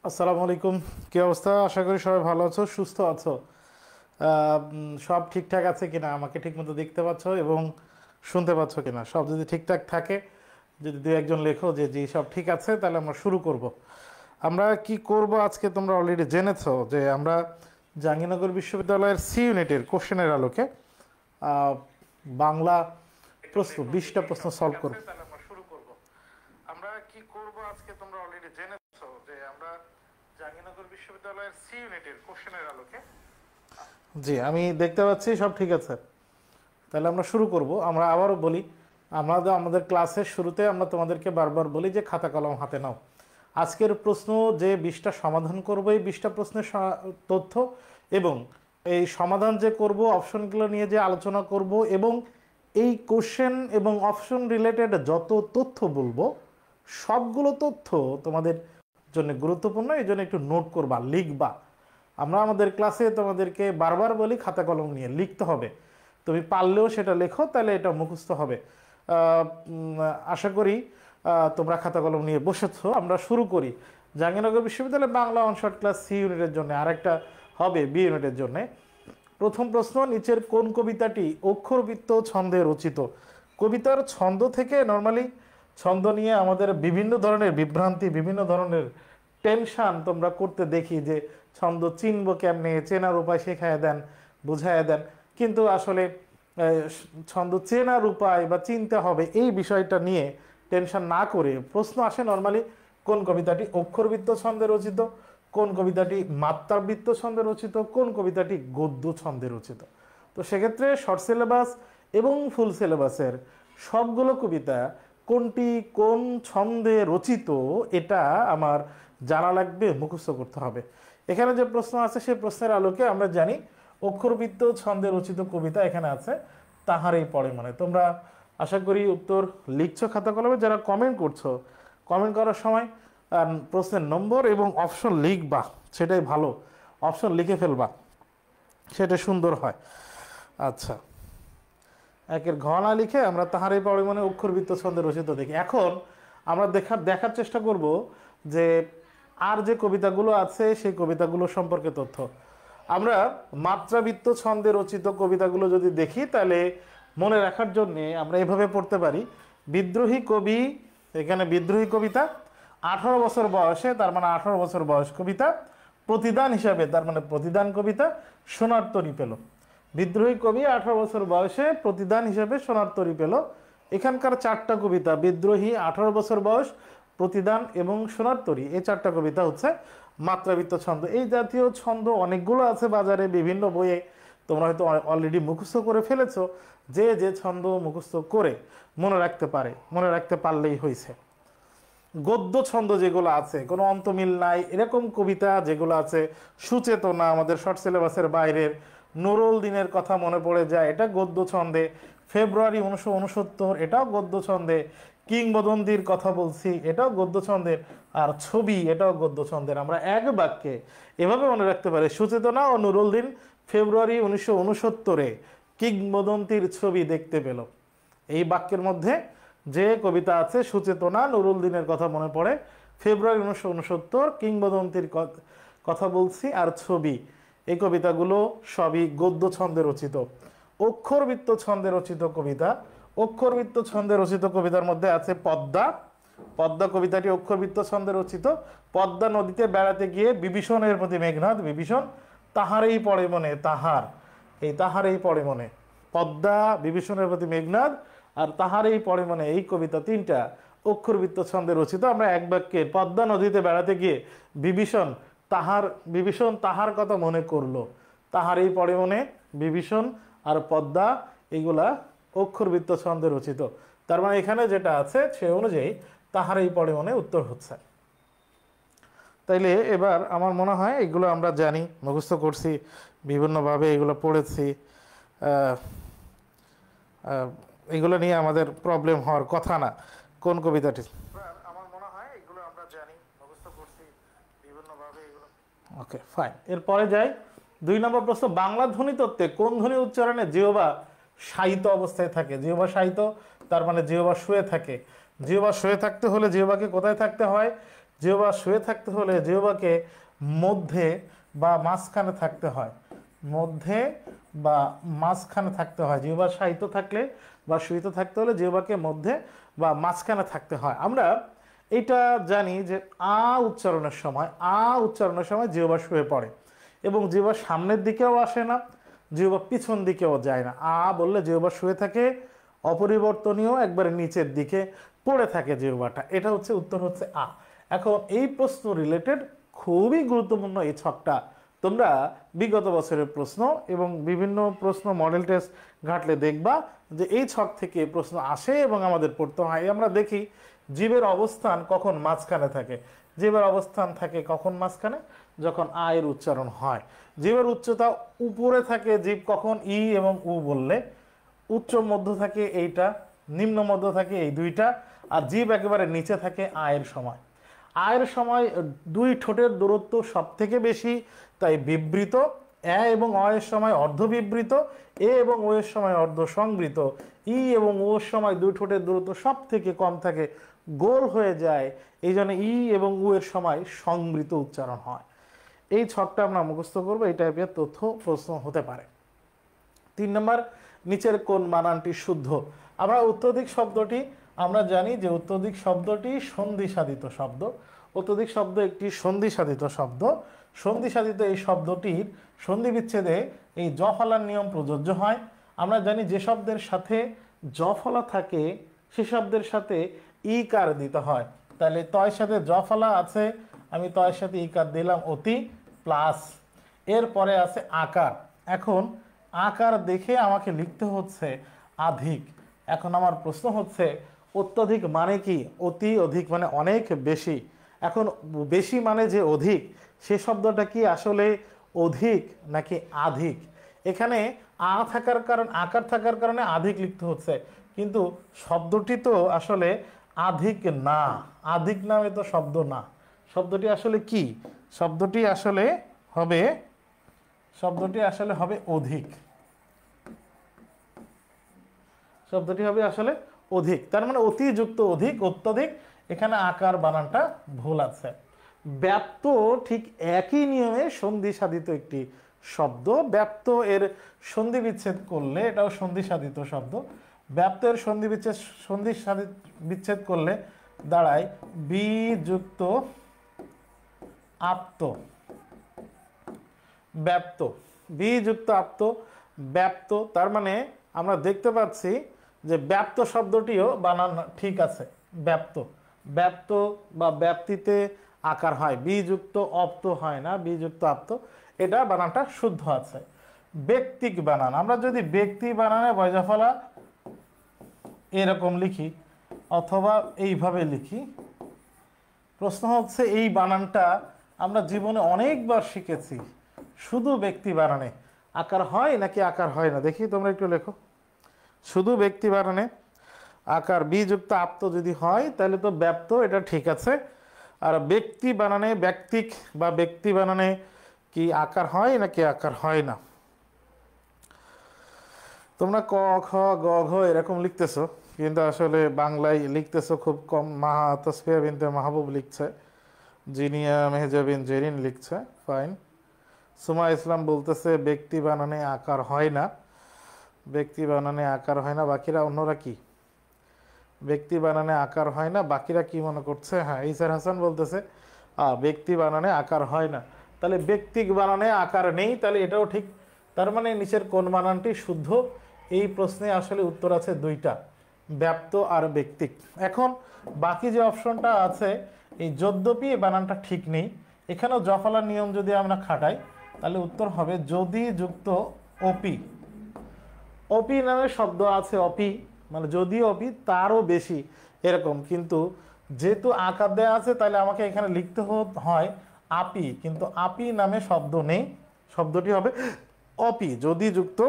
আসসালামু আলাইকুম। কি অবস্থা? আশা করি সবাই ভালো আছো, সুস্থ আছো। সব ঠিকঠাক আছে কিনা, আমাকে ঠিকমতো দেখতে পাচ্ছ এবং শুনতে পাচ্ছ কিনা? সব যদি ঠিকঠাক থাকে, যদি দু একজন লেখো যে জি সব ঠিক আছে, তাহলে আমরা শুরু করব। আমরা কি করব আজকে তোমরা অলরেডি জেনেছো যে আমরা জাহাঙ্গীরনগর বিশ্ববিদ্যালয়ের সি ইউনিটের কোশ্চেনের আলোকে আহ, বাংলা প্রশ্ন 20টা প্রশ্ন সলভ করব। তাহলে আমরা শুরু করব। আমরা কি করব আজকে তোমরা অলরেডি জেনেছো যে আমরা জাহাঙ্গীরনগর বিশ্ববিদ্যালয়ের সি ইউনিটের কোশ্চেনের আলোকে। জি, আমি দেখতে পাচ্ছি সব ঠিক আছে। তাহলে আমরা শুরু করব। আমরা আবারও বলি, আমাদের ক্লাসের শুরুতে আমরা তোমাদেরকে বারবার বলি যে খাতা কলম হাতে নাও। আজকের প্রশ্ন যে 20টা সমাধান করব, এই 20টা প্রশ্নের তথ্য এবং এই সমাধান যে করব, অপশনগুলো নিয়ে যে আলোচনা করব এবং এই কোশ্চেন এবং অপশন রিলেটেড যত তথ্য বলবো, সবগুলো তথ্য তোমাদের জন্য গুরুত্বপূর্ণ। এই জন্য একটু নোট করবা, লিখবা। আমরা আমাদের ক্লাসে তোমাদেরকে বারবার বলি খাতা কলম নিয়ে লিখতে হবে। তুমি পারলেও সেটা লেখো, তাহলে এটা মুখস্থ হবে। আশা করি তোমরা খাতা কলম নিয়ে বসেছো। আমরা শুরু করি। জাহাঙ্গীরনগর বিশ্ববিদ্যালয় Bangla on short class C ইউনিটের জন্য, আরেকটা হবে বি ইউনিটের জন্য। প্রথম প্রশ্ন, নিচের কোন কবিতাটি অক্ষরবৃত্ত ছন্দে রচিত? কবিতার ছন্দ থেকে নর্মালি ছন্দ নিয়ে আমাদের বিভিন্ন ধরনের বিভ্রান্তি, বিভিন্ন ধরনের টেনশান তোমরা করতে দেখি যে ছন্দ চিনবো কেমনে, চেনার উপায় শেখায় দেন, বুঝাইয়া দেন। কিন্তু আসলে ছন্দ চেনার উপায় বা চিনতে হবে এই বিষয়টা নিয়ে টেনশন না করে প্রশ্ন আসে নর্মালি কোন কবিতাটি অক্ষরবৃত্ত ছন্দে রচিত, কোন কবিতাটি মাত্রাবৃত্ত ছন্দে রচিত, কোন কবিতাটি গদ্য ছন্দে রচিত। তো সেক্ষেত্রে শর্ট সিলেবাস এবং ফুল সিলেবাসের সবগুলো কবিতা কোনটি কোন ছন্দে রচিত এটা আমার জানা লাগবে, মুখস্থ করতে হবে। এখানে যে প্রশ্ন আছে সেই প্রশ্নের আলোকে আমরা জানি অক্ষরবৃত্ত ছন্দে রচিত কবিতা এখানে আছে তাহারই পড়ে মনে। তোমরা আশা করি উত্তর লিখছো খাতা কলমে। যারা কমেন্ট করছো, কমেন্ট করার সময় প্রশ্নের নম্বর এবং অপশন লিখবা, সেটাই ভালো। অপশন লিখে ফেলবা, সেটা সুন্দর হয়। আচ্ছা, একের ঘনা লিখে আমরা তাহারই পড়ে মনে অক্ষরবৃত্ত ছন্দে রচিত দেখি। এখন আমরা দেখার চেষ্টা করব যে আর যে কবিতাগুলো আছে সেই কবিতাগুলো সম্পর্কে তথ্য। আমরা মাত্রাবৃত্ত ছন্দে রচিত কবিতাগুলো যদি দেখি, তাহলে মনে রাখার জন্যে আমরা এভাবে পড়তে পারি। বিদ্রোহী কবি, এখানে বিদ্রোহী কবিতা 18 বছর বয়সে, তার মানে 18 বছর বয়স কবিতা। প্রতিদান হিসাবে, তার মানে প্রতিদান কবিতা সোনার তরী পেল। বিদ্রোহী কবি 18 বছর বয়সে প্রতিদান হিসাবে সোনার তরী পেল। এখানকার 4টা কবিতা, বিদ্রোহী, 18 বছর বয়স, প্রতিদান এবং সোনার তরী, এই 4টা কবিতা হচ্ছে মাত্রাবৃত্ত ছন্দ। এই জাতীয় ছন্দ অনেকগুলো আছে বাজারে, বিভিন্ন বইয়ে। তোমরা হয়তো অলরেডি মুখস্থ করে ফেলেছো। যে যে ছন্দ মুখস্থ করে মনে রাখতে পারে, মনে রাখতে পারলেই হয়েছে। গদ্য ছন্দ যেগুলো আছে, কোনো অন্তমিল নাই, এরকম কবিতা যেগুলো আছে সুচেতনা, আমাদের শর্ট সিলেবাসের বাইরের, নুরুল দিনের কথা মনে পড়ে যায়, এটা গদ্য ছন্দে। ফেব্রুয়ারি 1969, এটাও গদ্য ছন্দে। কিংবদন্তির কথা বলছি, এটাও গদ্য ছন্দের। আর ছবি, এটাও গদ্য ছন্দের। আমরা এক বাক্যে এভাবে মনে রাখতে পারি, সুচেতনা ও নুরুল দিন ফেব্রুয়ারি 1969 কিংবদন্তির ছবি দেখতে পেল। এই বাক্যের মধ্যে যে কবিতা আছে সুচেতনা, নুরুল দিনের কথা মনে পড়ে, ফেব্রুয়ারি 1969 কিংবদন্তির কথা বলছি আর ছবি, এই কবিতাগুলো সবই গদ্য ছন্দে রচিত। অক্ষরবৃত্ত ছন্দে রচিত কবিতা, অক্ষরবৃত্ত ছন্দে রচিত কবিতার মধ্যে আছে পদ্মা। পদ্মা কবিতাটি অক্ষরবৃত্ত ছন্দে রচিত। পদ্মা নদীতে বেড়াতে গিয়ে বিভীষণের প্রতি মেঘনাদ, বিভীষণ তাহারেই পড়ে মনে, তাহার, এই তাহারেই পড়ে মনে। পদ্মা, বিভীষণের প্রতি মেঘনাদ আর তাহারেই পড়ে মনে, এই কবিতা 3টা অক্ষরবৃত্ত ছন্দে রচিত। আমরা এক বাক্যে পদ্মা নদীতে বেড়াতে গিয়ে বিভীষণ তাহার কথা মনে করলো, তাহারেই পড়ে মনে, বিভীষণ আর পদ্মা, এইগুলা অক্ষরবৃত্ত ছন্দে রচিত। তার মানে এখানে যেটা আছে সে অনুযায়ী তাহারেই পড়ে মনে উত্তর হচ্ছে। তাইলে এবার আমার মনে হয় এগুলো আমরা জানি, মুখস্থ করছি, বিভিন্নভাবে এগুলো পড়েছি। এগুলো নিয়ে আমাদের প্রবলেম হওয়ার কথা না। কোন কবিতাটি? আমার মনে হয় এগুলো আমরা জানি, মুখস্থ করছি বিভিন্নভাবে এগুলো। ওকে, ফাইন। এরপরে যাই 2 নম্বর প্রশ্ন, বাংলা ধ্বনি তত্ত্বে কোন ধ্বনি উচ্চারণে জিহ্বা শায়িত অবস্থায় থাকে? জিহ্বা শায়িত, তার মানে জিহ্বা শুয়ে থাকে। জিহ্বা শুয়ে থাকতে হলে জিহ্বাকে কোথায় থাকতে হয়? জিহ্বা শুয়ে থাকতে হলে জিহ্বাকে মধ্যে বা মাঝখানে থাকতে হয়, মধ্যে বা মাঝখানে থাকতে হয়। জিহ্বা শায়িত থাকলে বা শুয়িত থাকতে হলে জিহ্বাকে মধ্যে বা মাঝখানে থাকতে হয়। আমরা এটা জানি যে উচ্চারণের সময় জিহ্বা শুয়ে পড়ে এবং জিহ্বা সামনের দিকেও আসে না, জিহ্বা পিছন দিকেও যায় না। বললে জিহ্বা শুয়ে থাকে, অপরিবর্তনীয় একবারে নিচের দিকে পড়ে থাকে জিহ্বাটা। এটা হচ্ছে উত্তর হচ্ছে এখন এই প্রশ্ন রিলেটেড খুবই গুরুত্বপূর্ণ এই ছকটা। তোমরা বিগত বছরের প্রশ্ন এবং বিভিন্ন প্রশ্ন মডেল টেস্ট ঘাটলে দেখবা যে এই ছক থেকে প্রশ্ন আসে এবং আমাদের পড়তে হয়। আমরা দেখি জীবের অবস্থান কখন মাঝখানে থাকে। জীবের অবস্থান থাকে কখন মাঝখানে? যখন এর উচ্চারণ হয়। জীবের উচ্চতা উপরে থাকে জীব কখন? এবং উ বললে। উচ্চ মধ্য থাকে এইটা, নিম্ন মধ্য থাকে এই দুইটা, আর জীব একেবারে নিচে থাকে এর সময়। এর সময় দুই ঠোঁটের দূরত্ব সব থেকে বেশি, তাই বিবৃত। এবং এর সময় অর্ধ বিবৃত, এবং ও এর সময় অর্ধ সংবৃত। এবং ও এর সময় দুই ঠোঁটের দূরত্ব সব থেকে কম থাকে, গোল হয়ে যায়। এই জন্য এবং উ এর সময় সংবৃত উচ্চারণ হয়। এই ছকটা আমরা মুখস্থ করবো, এই টাইপের তথ্য প্রশ্ন হতে পারে। 3 নম্বর, নিচের কোন বানানটি শুদ্ধ? আমরা উত্তরদিক শব্দটি আমরা জানি যে উত্তরদিক শব্দটি সন্ধিসাধিত শব্দ। উত্তরদিক শব্দ একটি সন্ধিসাধিত শব্দ। সন্ধিসাধিত এই শব্দটির সন্ধি বিচ্ছেদে এই জফলার নিয়ম প্রযোজ্য হয়। আমরা জানি যে শব্দের সাথে জফলা থাকে সে শব্দের সাথে ইকার দিতে হয়। তাহলে তয়ের সাথে জফলা আছে, আমি তয়ের সাথে ইকার দিলাম, অতি প্লাস এরপরে আছে আকার। এখন আকার দেখে আমাকে লিখতে হচ্ছে আধিক। এখন আমার প্রশ্ন হচ্ছে অত্যধিক মানে কি? অতি অধিক মানে অনেক বেশি। এখন বেশি মানে যে অধিক, সে শব্দটা কি আসলে অধিক নাকি আধিক? এখানে থাকার কারণ, আকার থাকার কারণে আধিক লিখতে হচ্ছে, কিন্তু শব্দটি তো আসলে আধিক না। আধিক নামে তো শব্দ না। শব্দটি আসলে কি? শব্দটি আসলে হবে অধিক। শব্দটি হবে আসলে অধিক। তার মানে অতিযুক্ত অধিক, অত্যধিক। এখানে আকার বানানটা ভুল আছে। ব্যাপ্ত ঠিক একই নিয়মে সন্ধি সাধিত একটি শব্দ। ব্যাপ্ত এর সন্ধি বিচ্ছেদ করলে, এটাও সন্ধি সাধিত শব্দ। ব্যাপ্ত এর সন্ধি বিচ্ছেদ করলে দাঁড়ায় বিযুক্ত আপ্ত। ব্যাপ্ত, বিযুক্ত আপ্ত, ব্যাপ্ত। তার মানে আমরা দেখতে পাচ্ছি যে ব্যাপ্ত শব্দটিও বানান ঠিক আছে। ব্যাপ্ত, ব্যাপ্ত বা ব্যাপ্তিতে আকার হয়, বিযুক্ত অপ্ত হয় না, বিযুক্ত আপ্ত। এটা বানানটা শুদ্ধ আছে। ব্যক্তিক বানান, আমরা যদি ব্যক্তি বানানে বয়জাফলা এরকম লিখি অথবা এইভাবে লিখি, প্রশ্ন হচ্ছে এই বানানটা আমরা জীবনে অনেকবার শিখেছি। শুধু ব্যক্তি বানানে আকার হয় নাকি আকার হয় না? দেখি তোমরা একটু লেখো। শুধু ব্যক্তি বানানে আকার বিযুক্ত আপ্ত যদি হয় তাহলে তো ব্যাপ্ত, এটা ঠিক আছে। আর ব্যক্তি বানানে, ব্যক্তিক বা ব্যক্তি বানানে কি আকার হয় নাকি আকার হয় না? তোমরা ক, খ, গ, ঘ এরকম লিখতেছো, কিন্তু আসলে বাংলায় লিখতেছো খুব কম। তসফিয়া বিনতে মাহবুব লিখছে, জিনিয়া মেহজাবিন জেরিন লিখছে, ফাইন। সুমা ইসলাম বলতেছে ব্যক্তি বানানে আকার হয় না, ব্যক্তি বানানে আকার হয় না। বাকিরা অন্যরা কি? ব্যক্তি বানানে আকার হয় না, বাকিরা কি মনে করছে? হ্যাঁ, ইসার হাসান বলতেছে ব্যক্তি বানানে আকার হয় না। তাহলে ব্যক্তিক বানানে আকার নেই, তাহলে এটাও ঠিক। তার মানে নিচের কোন বানানটি শুদ্ধ? এই প্রশ্নে আসলে উত্তর আছে দুইটা, ব্যাপ্ত আর ব্যক্তিক। এখন বাকি যে অপশনটা আছে, এই যদ্যপি এই বানানটা ঠিক নেই। এখানেও জফলার নিয়ম যদি আমরা খাটাই তাহলে উত্তর হবে যদি যুক্ত অপি। অপি নামে শব্দ আছে, অপি মানে যদি অপি তারও বেশি এরকম, কিন্তু যেহেতু আকার দেওয়া আছে তাহলে আমাকে এখানে লিখতে হয় আপি, কিন্তু আপি নামে শব্দ নেই, শব্দটি হবে অপি। যদি যুক্ত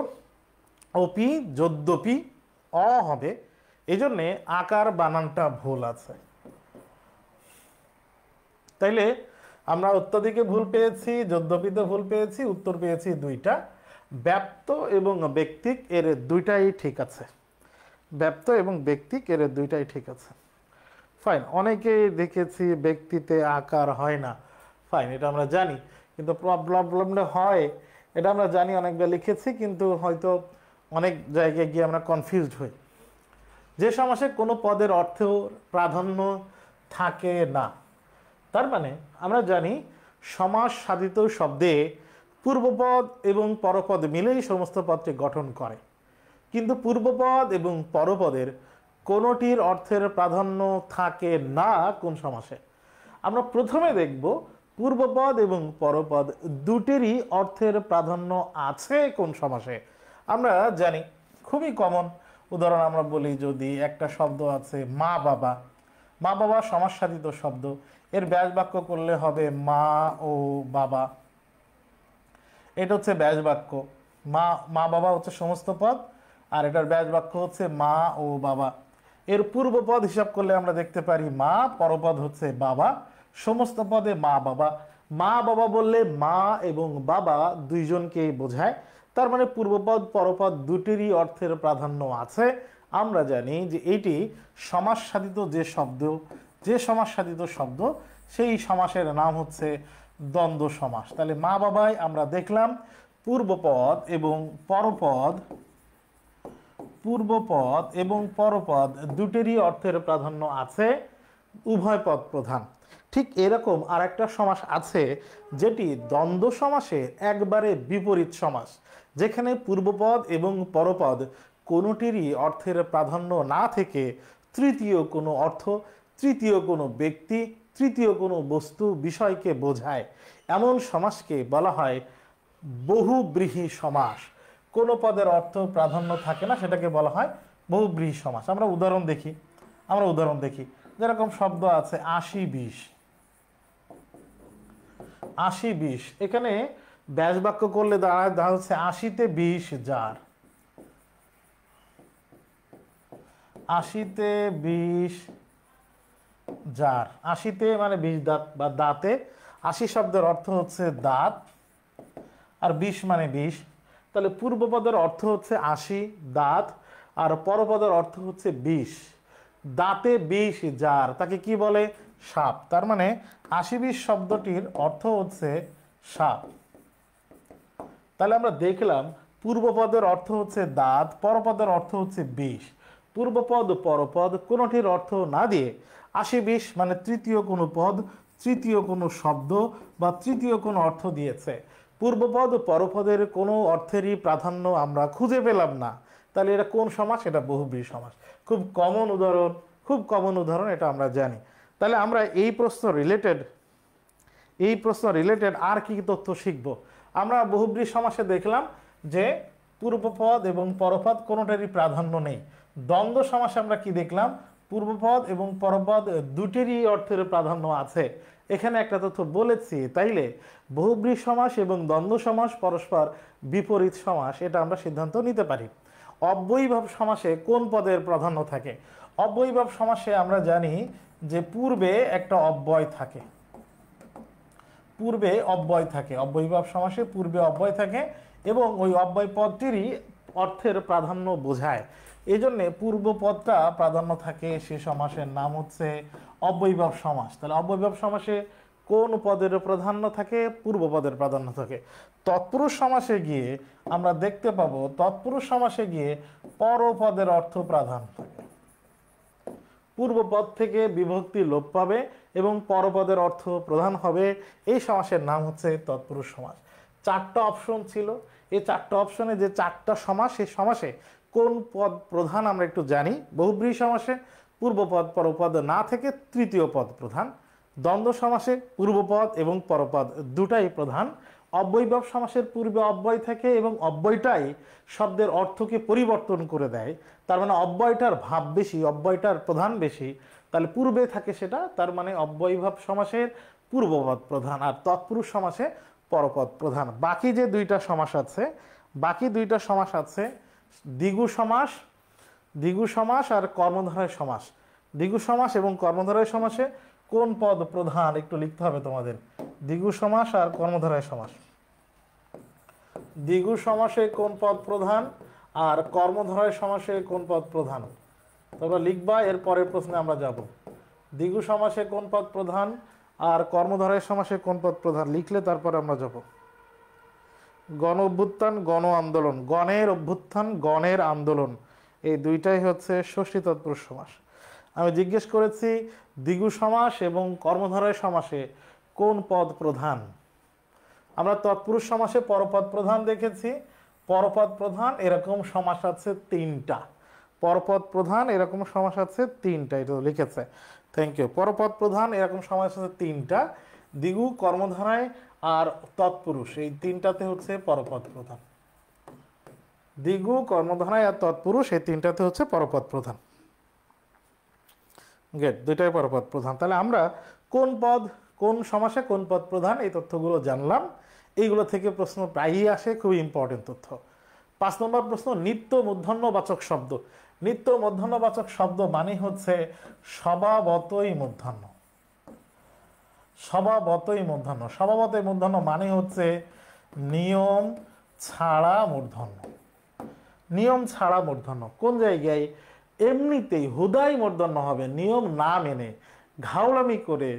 অপি, যদ্যপি হবে। এই জন্যে আকার বানানটা ভুল আছে। তাইলে আমরা অত্যধিকে ভুল পেয়েছি, যদ্যপিতে ভুল পেয়েছি, উত্তর পেয়েছি দুইটা। ব্যাপ্ত এবং ব্যক্তিক এর দুইটাই ঠিক আছে। ব্যাপ্ত এবং ব্যক্তিক এর দুইটাই ঠিক আছে। ফাইন, অনেকেই দেখেছি ব্যক্তিতে আকার হয় না, ফাইন, এটা আমরা জানি, কিন্তু প্রবলেমটা হয় এটা আমরা জানি, অনেকবার লিখেছি, কিন্তু হয়তো অনেক জায়গায় গিয়ে আমরা কনফিউজড হই। যে সমাসে কোনো পদের অর্থেও প্রাধান্য থাকে না, তার মানে আমরা জানি সমাস সাধিত শব্দে পূর্বপদ এবং পরপদ মিলেই সমস্ত পদটি গঠন করে, কিন্তু পূর্বপদ এবং পরপদের কোনোটির অর্থের প্রাধান্য থাকে না কোন সমাসে। আমরা প্রথমে দেখব পূর্বপদ এবং পরপদ দুটিরই অর্থের প্রাধান্য আছে কোন সমাসে। আমরা জানি খুবই কমন উদাহরণ আমরা বলি, যদি একটা শব্দ আছে মা বাবা, মা বাবা সমাসসাধিত শব্দ, এর ব্যাস বাক্য করলে হবে মা ও বাবা, এটা হচ্ছে ব্যাস বাক্য। মা মা বাবা হচ্ছে সমস্ত পদ, আর এটার ব্যাস বাক্য হচ্ছে মা ও বাবা। এর পূর্বপদ হিসাব করলে আমরা দেখতে পারি মা, পরপদ হচ্ছে বাবা, সমস্ত পদে মা বাবা। মা বাবা বললে মা এবং বাবা দুইজনকেই বোঝায়, তার মানে পূর্বপদ পরপদ দুটিরই অর্থের প্রাধান্য আছে। আমরা জানি যে এটি সমাসসাধিত যে শব্দ, যে সমাসসাধিত শব্দ সেই সমাসের নাম হচ্ছে দ্বন্দ্ব সমাস। তাহলে মা বাবায় আমরা দেখলাম পূর্বপদ এবং পরপদ, পূর্বপদ এবং পরপদ দুটিরই অর্থের প্রাধান্য আছে, উভয় পদ প্রধান। ঠিক এরকম আরেকটা সমাস আছে যেটি দ্বন্দ্ব সমাসের একবারে বিপরীত সমাস, যেখানে পূর্বপদ এবং পরপদ কোনোটিরই অর্থের প্রাধান্য না থেকে তৃতীয় কোনো অর্থ, তৃতীয় কোনো ব্যক্তি, তৃতীয় কোনো বস্তু বিষয়কে বোঝায়, এমন সমাসকে বলা হয় বহুব্রীহি সমাস। কোনো পদের অর্থ প্রাধান্য থাকে না, সেটাকে বলা হয় বহুব্রীহি সমাস। আমরা উদাহরণ দেখি, যেরকম শব্দ আছে 80-20, 80-20, এখানে ব্যাস বাক্য করলে দাঁড়ায় হচ্ছে 80-তে 20 জার, 80-তে 20 জার, 80-তে মানে 20 দাঁত বা দাঁতে, 80 শব্দের অর্থ হচ্ছে দাঁত, আর 20 মানে 20। তাহলে পূর্বপদের অর্থ হচ্ছে 80 দাঁত, আর পরপদের অর্থ হচ্ছে 20 দাঁতে 20 জার, তাকে কি বলে? সাপ। তার মানে 80-20 শব্দটির অর্থ হচ্ছে সাপ। তাহলে আমরা দেখলাম পূর্বপদের অর্থ হচ্ছে দাঁত, পরপদের অর্থ হচ্ছে 20। পূর্বপদ পরপদ কোনোটির অর্থ না দিয়ে 80-20 মানে তৃতীয় কোনো পদ, তৃতীয় কোনো শব্দ বা তৃতীয় কোনো অর্থ দিয়েছে। পূর্বপদ পরপদের কোনো অর্থেরই প্রাধান্য আমরা খুঁজে পেলাম না, তাহলে এটা কোন সমাস? এটা বহুব্রীহি সমাস। খুব কমন উদাহরণ, এটা আমরা জানি। তাহলে আমরা এই প্রশ্ন রিলেটেড আর কি তথ্য শিখব? আমরা বহুব্রীহি সমাসে দেখলাম যে পূর্বপদ এবং পরপদ কোনোটারই প্রাধান্য নেই। দ্বন্দ্ব সমাসে আমরা কি দেখলাম? পূর্বপদ এবং পরপদ দুটিরই অর্থের প্রাধান্য আছে। এখানে একটা তথ্য বলেছি, তাইলে বহুব্রীহি সমাস এবং দ্বন্দ্ব সমাস পরস্পর বিপরীত সমাস, এটা আমরা সিদ্ধান্ত নিতে পারি। অব্যয়ীভাব সমাসে কোন পদের প্রাধান্য থাকে? অব্যয়ীভাব সমাসে আমরা জানি যে পূর্বে একটা অব্যয় থাকে, অব্যয়ীভাব সমাসে পূর্বে অব্যয় থাকে এবং ওই অব্যয় পদটিরই অর্থের প্রাধান্য বোঝায়। এই জন্যে পূর্বপদটা প্রাধান্য থাকে, সে সমাসের নাম হচ্ছে অব্যয়ীভাব সমাস। তাহলে অব্যয়ীভাব সমাসে কোন পদের প্রাধান্য থাকে? পূর্বপদের প্রাধান্য থাকে। তৎপুরুষ সমাসে গিয়ে আমরা দেখতে পাবো, তৎপুরুষ সমাসে গিয়ে পরপদের অর্থ প্রাধান্য থাকে, পূর্বপদ থেকে বিভক্তি লোপ পাবে এবং পরপদের অর্থ প্রধান হবে। এই সমাসের নাম হচ্ছে তৎপুরুষ সমাস। 4টা অপশন ছিল, এই 4টা অপশনে যে 4টা সমাস, এই সমাসে কোন পদ প্রধান আমরা একটু জানি। বহুব্রীহি সমাসে পূর্বপদ পরপদ না থেকে তৃতীয় পদ প্রধান। দ্বন্দ্ব সমাসে পূর্বপদ এবং পরপদ দুটাই প্রধান। অব্যয়ীভাব সমাসের পূর্বে অব্যয় থাকে এবং অব্যয়টাই শব্দের অর্থকে পরিবর্তন করে দেয়, তার মানে অব্যয়টার ভাব বেশি, অব্যয়টার প্রধান বেশি, তাহলে পূর্বে থাকে সেটা, তার মানে অব্যয়ীভাব সমাসের পূর্বপদ প্রধান, আর তৎপুরুষ সমাসে পরপদ প্রধান। বাকি যে দুইটা সমাস আছে, দ্বিগু সমাস আর কর্মধারয় সমাস। দ্বিগু সমাস এবং কর্মধারয় সমাসে কোন পদ প্রধান একটু লিখতে হবে তোমাদের। দ্বিগু সমাস আর কর্মধারয় সমাস, দ্বিগু সমাসে কোন পদ প্রধান আর কর্মধারয় সমাসে কোন পদ প্রধান, তোমরা লিখবা, এর পরের প্রশ্নে আমরা যাব। দ্বিগু সমাসে কোন পদ প্রধান আর কর্মধারয় সমাসে কোন পদ প্রধান লিখলে তারপর আমরা যাব। গণ অভ্যুত্থান, গণ আন্দোলন, গণের অভ্যুত্থান, গণের আন্দোলন, এই দুইটাই হচ্ছে ষষ্ঠী তৎপুরুষ সমাস। আমি জিজ্ঞেস করেছি দ্বিগু সমাস এবং কর্মধারয় সমাসে কোন পদ প্রধান। আমরা তৎপুরুষ সমাসে পরপদ প্রধান দেখেছি। পরপদ প্রধান এরকম সমাস আছে তিনটা। পরপদ প্রধান এরকম সমাস আছে তিনটা, এটা লিখেছে। Thank you. পরপদ প্রধান এরকম সমাস আছে তিনটা, দ্বিগু, কর্মধারায় আর তৎপুরুষ, এই তিনটাতে হচ্ছে পরপদ প্রধান। দ্বিগু, কর্মধারায় আর তৎপুরুষ, এই তিনটাতে হচ্ছে পরপদ প্রধান। গেট, দুইটাই পরপদ প্রধান। তাহলে আমরা কোন পদ, কোন সমাসে কোন পদ প্রধান, এই তথ্যগুলো জানলাম। এইগুলো থেকে প্রশ্ন প্রায়ই আসে, খুবই ইম্পর্টেন্ট তথ্য। 5 নম্বর প্রশ্ন, নিত্য মূর্ধন্যবাচক শব্দ। নিত্য মূর্ধন্যবাচক শব্দ মানে হচ্ছে স্বভাবতই মূর্ধন্য। স্বভাবতই মূর্ধন্য, স্বভাবতই মূর্ধন্য মানে হচ্ছে নিয়ম ছাড়া মূর্ধন্য। নিয়ম ছাড়া মূর্ধন্য কোন জায়গায়? এমনিতেই হুদাই মূর্ধন্য হবে, নিয়ম না মেনে ঘাউলামি করে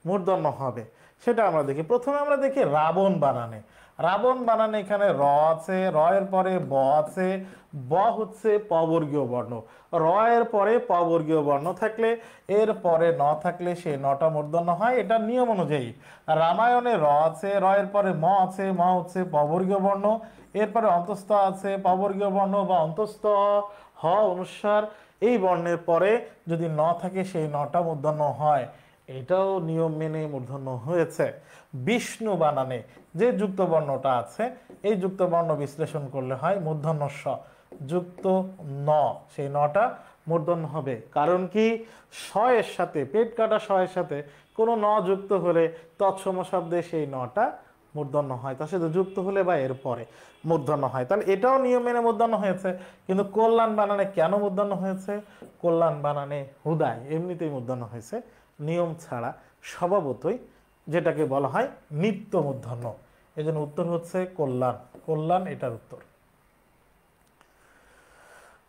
মূর্ধন্য হবে, সেটা আমরা দেখি। প্রথমে আমরা দেখি রাবণ বানানে। রাবণ বানানে এখানে র আছে, র এর পরে ব আছে, ব হচ্ছে পবর্গীয় বর্ণ। র এর পরে পবর্গীয় বর্ণ থাকলে, এর পরে ন থাকলে সেই নটা মূর্ধন্য হয়, এটা নিয়ম অনুযায়ী। রামায়ণে র আছে, র এর পরে ম আছে, ম হচ্ছে পবর্গীয় বর্ণ, এরপরে অন্তস্থ আছে পবর্গীয় বর্ণ বা অন্তস্থ হ অনুস্বার, এই বর্ণের পরে যদি ন থাকে সেই নটা মূর্ধন্য হয়, এটাও নিয়ম মেনে মূর্ধন্য হয়েছে। বিষ্ণু বানানে যে যুক্ত বর্ণটা আছে, এই যুক্ত বর্ণ বিশ্লেষণ করলে হয় মূর্ধন্য স যুক্ত ন, সেই নটা মূর্ধন্য হবে। কারণ কি? স এর সাথে, পেট কাটা স এর সাথে কোনো ন যুক্ত হলে তৎসম শব্দে সেই নটা মূর্ধন্য হয়, তার সাথে যুক্ত হলে বা এর পরে মূর্ধন্য হয়। তাহলে এটাও নিয়ম মেনে মূর্ধন্য হয়েছে। কিন্তু কল্যাণ বানানে কেন মূর্ধন্য হয়েছে? কল্যাণ বানানে হুদায় এমনিতেই মূর্ধন্য হয়েছে, নিয়ম ছাড়া স্বভাবতই, যেটাকে বলা হয় নিত্য মূর্ধন্য। এই জন্য উত্তর হচ্ছে কল্যাণ। কল্যাণ এটার উত্তর।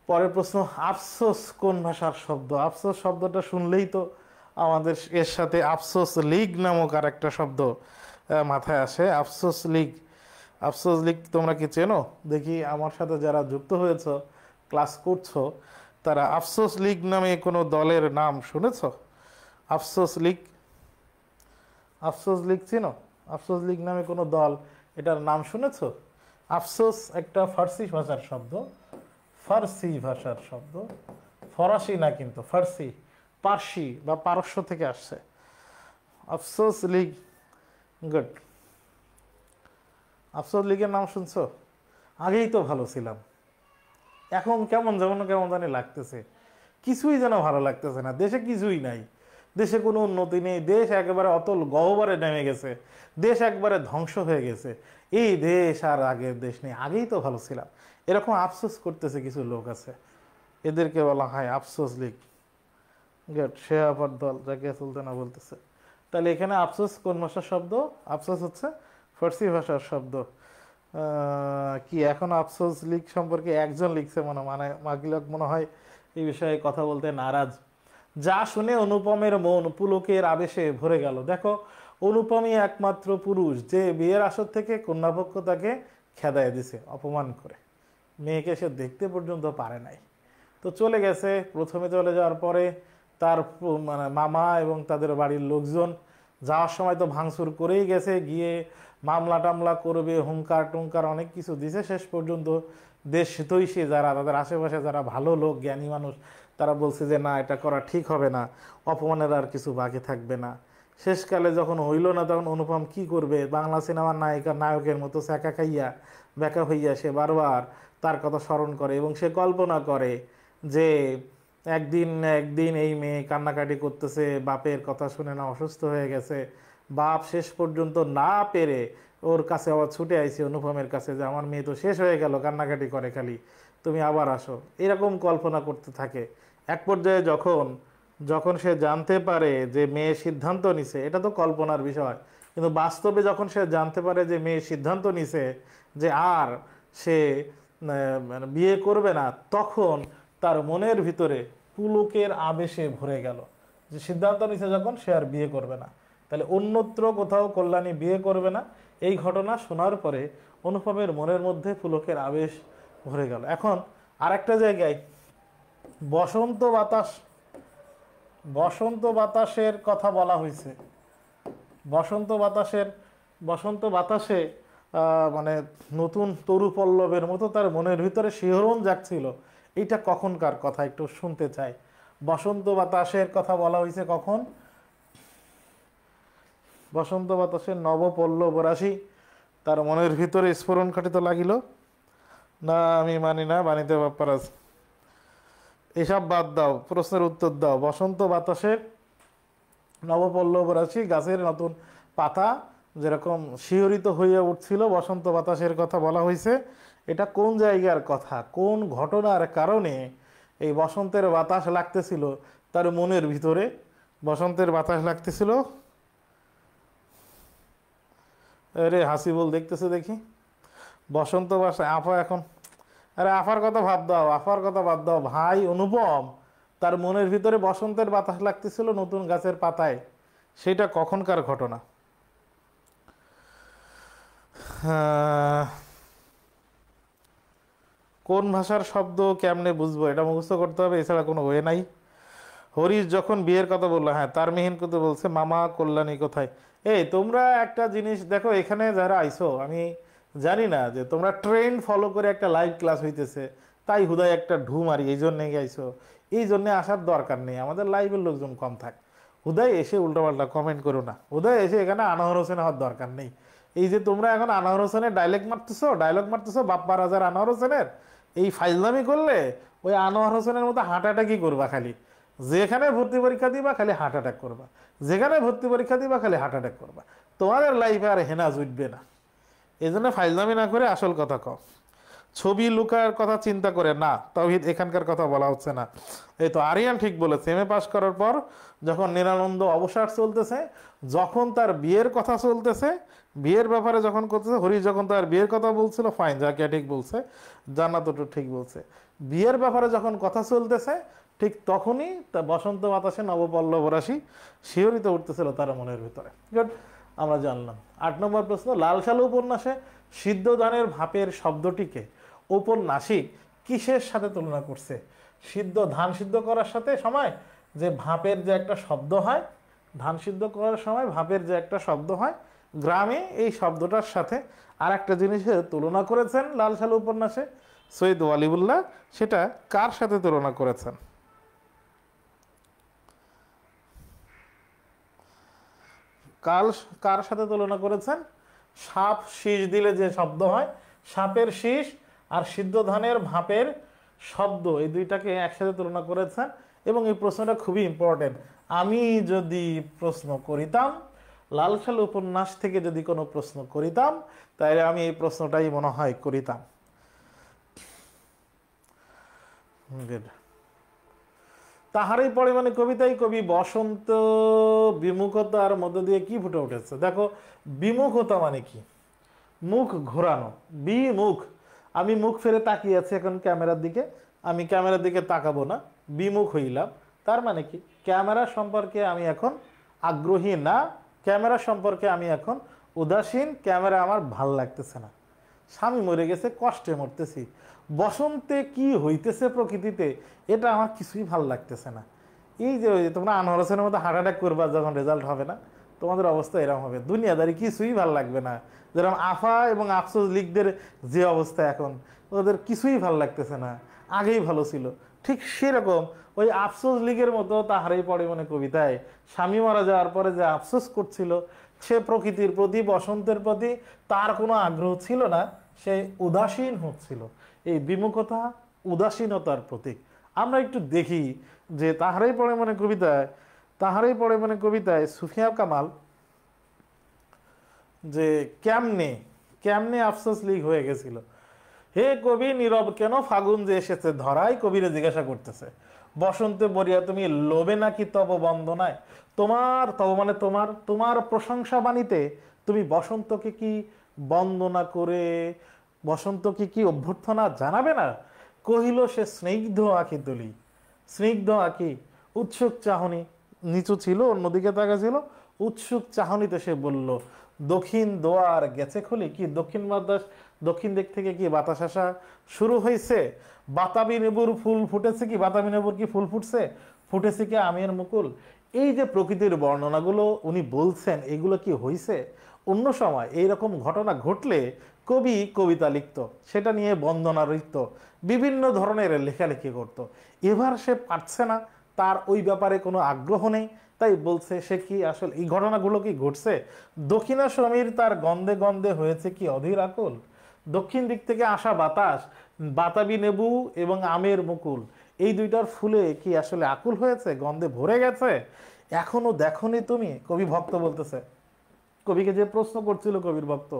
পরের প্রশ্ন, আফসোস কোন ভাষার শব্দ? আফসোস শব্দটা শুনলেই তো আমাদের এর সাথে আফসোস লীগ নামক আর একটা শব্দ মাথায় আসে। আফসোস লীগ, আফসোস লীগ তোমরা কি চেনো? দেখি আমার সাথে যারা যুক্ত হয়েছ, ক্লাস করছো, তারা আফসোস লীগ নামে কোনো দলের নাম শুনেছ? আফসোস লীগ, আফসোস লীগ চেনো? আফসোস লীগ নামে কোনো দল, এটার নাম শুনেছ? আফসোস একটা ফার্সি ভাষার শব্দ, ফার্সি ভাষার শব্দ, ফরাসি না কিন্তু ফার্সি, পার্সি বা পারস্য থেকে আসছে। আফসোস লীগ, গুড। আফসোস লীগের নাম শুনছো? আগেই তো ভালো ছিলাম, এখন কেমন যেমন কেমন জানি লাগতেছে, কিছুই যেন ভালো লাগতেছে না। দেশে কিছুই নাই, দেশে কোনো উন্নতি নেই, দেশ একেবারে অতল গহ্বরে নেমে গেছে, দেশ একবারে ধ্বংস হয়ে গেছে, এই দেশ আর আগের দেশ নেই, আগেই তো ভালো ছিলাম, এরকম আফসোস করতেছে কিছু লোক আছে, এদেরকে বলা হয় আফসোস লীগ। গেট, সে আবার দল যাকে সুলতানা বলতেছে। তাহলে এখানে আফসোস কোন ভাষার শব্দ? আফসোস হচ্ছে ফার্সি ভাষার শব্দ। কি এখন আফসোস লীগ সম্পর্কে একজন লিখছে, মানে মাগিলক মনে হয় এই বিষয়ে কথা বলতে নারাজ। যা শুনে অনুপমের মন পুলকের আবেশে ভরে গেল। দেখো, অনুপমই একমাত্র পুরুষ যে বিয়ের আসর থেকে কন্যাপক্ষ তাকে খেদায় দিছে অপমান করে, মেয়েকে সে দেখতে পর্যন্ত পারে নাই, তো চলে গেছে। প্রথমে চলে যাওয়ার পরে তার মানে মামা এবং তাদের বাড়ির লোকজন যাওয়ার সময় তো ভাঙচুর করেই গেছে, গিয়ে মামলা টামলা করবে, হুঙ্কার টুঙ্কার অনেক কিছু দিছে। শেষ পর্যন্ত দেশ হিতৈষী যারা, তাদের আশেপাশে যারা ভালো লোক, জ্ঞানী মানুষ, তারা বলছে যে না, এটা করা ঠিক হবে না, অপমানের আর কিছু বাকি থাকবে না। শেষকালে যখন হইল না, তখন অনুপম কি করবে? বাংলা সিনেমার নায়িকা নায়কের মতো ছ্যাঁকা খাইয়া ব্যাকা হইয়া সে বারবার তার কথা স্মরণ করে এবং সে কল্পনা করে যে একদিন একদিন এই মেয়ে কান্নাকাটি করতেছে, বাপের কথা শুনে না অসুস্থ হয়ে গেছে, বাপ শেষ পর্যন্ত না পেরে ওর কাছে আবার ছুটে আইছে অনুপমের কাছে যে আমার মেয়ে তো শেষ হয়ে গেল, কান্নাকাটি করে খালি, তুমি আবার আসো, এরকম কল্পনা করতে থাকে। এক পর্যায়ে যখন যখন সে জানতে পারে যে মেয়ে সিদ্ধান্ত নিছে, এটা তো কল্পনার বিষয়, কিন্তু বাস্তবে যখন সে জানতে পারে যে মেয়ে সিদ্ধান্ত নিছে যে আর সে মানে বিয়ে করবে না, তখন তার মনের ভিতরে পুলকের আবেশে ভরে গেল। যে সিদ্ধান্ত নিছে যখন সে আর বিয়ে করবে না। তাহলে অন্যত্র কোথাও কল্যাণী বিয়ে করবে না। এই ঘটনা শোনার পরে অনুপমের মনের মধ্যে পুলকের আবেশ ভরে গেল। এখন আরেকটা জায়গায় বসন্ত বাতাস, বসন্ত বাতাসের কথা বলা হয়েছে। বসন্ত বাতাসের, বসন্ত বাতাসে মানে নতুন তরু পল্লবের মতো তার মনের ভিতরে শিহরণ জাগছিল। এইটা কখনকার কথা একটু শুনতে চাই। বসন্ত বাতাসের কথা বলা হয়েছে কখন? বসন্ত বাতাসের নবপল্লব রাশি তার মনের ভিতরে স্ফুরণ ঘটিত লাগিল। না আমি মানি না, বাণীতে ব্যাপার আছে, এসব বাদ দাও, প্রশ্নের উত্তর দাও। বসন্ত বাতাসের নবপল্লব রাশি, গাছের নতুন পাতা যেরকম শিহরিত হইয়া উঠছিল, বসন্ত বাতাসের কথা বলা হয়েছে। এটা কোন জায়গার কথা, কোন ঘটনার কারণে এই বসন্তের বাতাস লাগতেছিল তার মনের ভিতরে? বসন্তের বাতাস লাগতেছিল, আরে হাসিবুল দেখতেছে দেখি। বসন্ত বাতাস আফা এখন, আরে আফার কথা ভাব দাও, আফার কথা বাদ দাও ভাই। অনুপম তার মনের ভিতরে বসন্তের বাতাস লাগতেছিল নতুন গাছের পাতায়, সেটা কখনকার ঘটনা? কোন ভাষার শব্দ কেমনে বুঝবো, এটা মুখস্থ করতে হবে, এছাড়া কোনো ওয়ে নাই। হরিশ যখন বিয়ের কথা বললো, হ্যাঁ তার মিহিন কিন্তু বলছে মামা কল্যাণী কোথায়। এই তোমরা একটা জিনিস দেখো, এখানে যারা আইছো আমি জানি না যে তোমরা ট্রেন্ড ফলো করে একটা লাইভ ক্লাস হইতেছে তাই হুদায় একটা ঢু মারি এই জন্যে আইছো। এই জন্যে আসার দরকার নেই, আমাদের লাইভের লোকজন কম থাক। হুদায় এসে উল্টোপাল্টা কমেন্ট করো না, হুদায় এসে এখানে আনোয়ার হোসেন হওয়ার দরকার নেই। এই যে তোমরা এখন আনোয়ার হোসেনের ডায়লগ মারতেছো বাপ্পা রাজার আনোয়ার হোসেনের, এই ফাইজলামি করলে ওই আনোয়ার হোসেনের মতো হার্ট অ্যাটাকই করবা। খালি যেখানে ভর্তি পরীক্ষা দিবা খালি হার্ট অ্যাটাক করবা, যেখানে ভর্তি পরীক্ষা দিবা খালি হার্ট অ্যাটাক করবা। তোমাদের লাইফে আর হেনাজ উঠবে না। এই জন্য ফাইজলামি না করে আসল কথা কও। ছবি লুকার কথা চিন্তা করে না, তাওহীদ এখানকার কথা বলা হচ্ছে না। এই তো আরিয়ান ঠিক বলেছে, এমএ পাস করার পর যখন নিরানন্দ অবসর চলতেছে, যখন তার বিয়ের কথা চলতেছে, বিয়ের ব্যাপারে যখন করতেছে, হরিশ যখন তার বিয়ের কথা বলছিল, ফাইন, যাকে ঠিক বলছে, জান্নাত ঠিক বলছে, বিয়ের ব্যাপারে যখন কথা চলতেছে ঠিক তখনই তা বসন্ত বাতাসে নবপল্লব রাশি শিহরিত উঠতেছিল তার মনের ভিতরে। গুড, আমরা জানলাম। 8 নম্বর প্রশ্ন, লাল সালু উপন্যাসে সিদ্ধ ধানের ভাপের শব্দটিকে ঔপন্যাসিক কিসের সাথে তুলনা করছে? ধান সিদ্ধ করার সাথে সময় যে ভাপের যে একটা শব্দ হয়, ধান সিদ্ধ করার সময় ভাপের যে একটা শব্দ হয় গ্রামে, এই শব্দটার সাথে আর একটা জিনিসের তুলনা করেছেন লাল সালু উপন্যাসে সৈয়দ ওয়ালিউল্লাহ। সেটা কার সাথে তুলনা করেছেন? কার সাথে তুলনা করেছেন? সাপ শীষ দিলে যে শব্দ হয়, সাপের শীষ আর সিদ্ধ ধানের ভাপের শব্দ, এই দুইটাকে একসাথে তুলনা করেছেন। এবং এই প্রশ্নটা খুবই ইম্পর্টেন্ট। আমি যদি প্রশ্ন করিতাম, লাল সালু উপন্যাস থেকে যদি কোনো প্রশ্ন করিতাম, তাহলে আমি এই প্রশ্নটাই মনে হয় করিতাম। তাহারই পরে মানে কবিতায় কবি বসন্ত বিমুখতার মধ্য দিয়ে কি ফুটে উঠেছে? দেখো, বিমুখতা মানে কি? মুখ ঘোরানো, বিমুখ। আমি মুখ ফেরে তাকিয়ে আছি এখন ক্যামেরার দিকে, আমি ক্যামেরার দিকে তাকাবো না, বিমুখ হইলাম। তার মানে কি? ক্যামেরা সম্পর্কে আমি এখন আগ্রহী না, ক্যামেরা সম্পর্কে আমি এখন উদাসীন, ক্যামেরা আমার ভাল লাগতেছে না, স্বামী মরে গেছে, কষ্টে মরতেছি, বসন্তে কি হইতেছে প্রকৃতিতে এটা আমার কিছুই ভাল লাগতেছে না। এই যে তোমরা আনোয়ার হোসেনের মতো হার্ট অ্যাটাক করবা যখন রেজাল্ট হবে না, তোমাদের অবস্থা এরকম হবে। দুনিয়াদারি কিছুই ভাল লাগবে না। যেরকম আফা এবং আফসোস লিগদের যে অবস্থা এখন, ওদের কিছুই ভাল লাগতেছে না, আগেই ভালো ছিল। ঠিক সেরকম ওই আফসোস লিগের মতো তাহারই পরে মানে কবিতায় স্বামী মারা যাওয়ার পরে যে আফসোস করছিল, সে প্রকৃতির প্রতি, বসন্তের প্রতি তার কোনো আগ্রহ ছিল না, সে উদাসীন হচ্ছিল। এই বিমুখতা উদাসীনতার প্রতীক। আমরা একটু দেখি যে তাহারই পড়ে মানে কবিতায় সুফিয়া কামাল যে কেমনে আফসোস লিগ হয়ে গেছিল। হে কবি নীরব কেন, ফাগুন যে এসেছে ধরাই, কবিরে জিজ্ঞাসা করতেছে, বসন্তে বরিয়া তুমি লোবে নাকি তব বন্দনায়? তব মানে তোমার প্রশংসা বাণীতে তুমি বসন্তকে কি বন্দনা করে, বসন্তকে কি অভ্যর্থনা জানাবে না? কহিল সে স্নিগ্ধ আঁখি তুলি, স্নিগ্ধ আঁখি, উৎসুক চাহনি, নিচু ছিল, অন্যদিকে তাকাছিল, উৎসুক চাহনিতে সে বলল, দক্ষিণ দোয়ার গেছে খুলি, কি দক্ষিণ বাতাস, দক্ষিণ দিক থেকে কি বাতাস আসা শুরু হয়েছে? বাতাবি লেবুর ফুল ফুটেছে কি, বাতাবি লেবুর কি ফুল ফুটছে, ফুটেছে কি আমের মুকুল? এই যে প্রকৃতির বর্ণনাগুলো উনি বলছেন, এগুলো কি হয়েছে? অন্য সময় এইরকম ঘটনা ঘটলে কবি কবিতা লিখত, সেটা নিয়ে বন্দনা লিখত, বিভিন্ন ধরনের লেখালেখি করত। এবার সে পারছে না, তার ওই ব্যাপারে কোনো আগ্রহ নেই, তাই বলছে সে কি আসলে এই ঘটনাগুলো কি ঘটছে? দক্ষিণা সমীর তার গন্ধে গন্ধে হয়েছে কি অধীর আকুল, দক্ষিণ দিক থেকে আসা বাতাস, বাতাবি লেবু এবং আমের মুকুল, এই দুইটার ফুলে কি আসলে আকুল হয়েছে, গন্ধে ভরে গেছে? এখনো দেখনি তুমি, কবি ভক্ত বলতেছে, কবিকে যে প্রশ্ন করছিল কবির ভক্ত,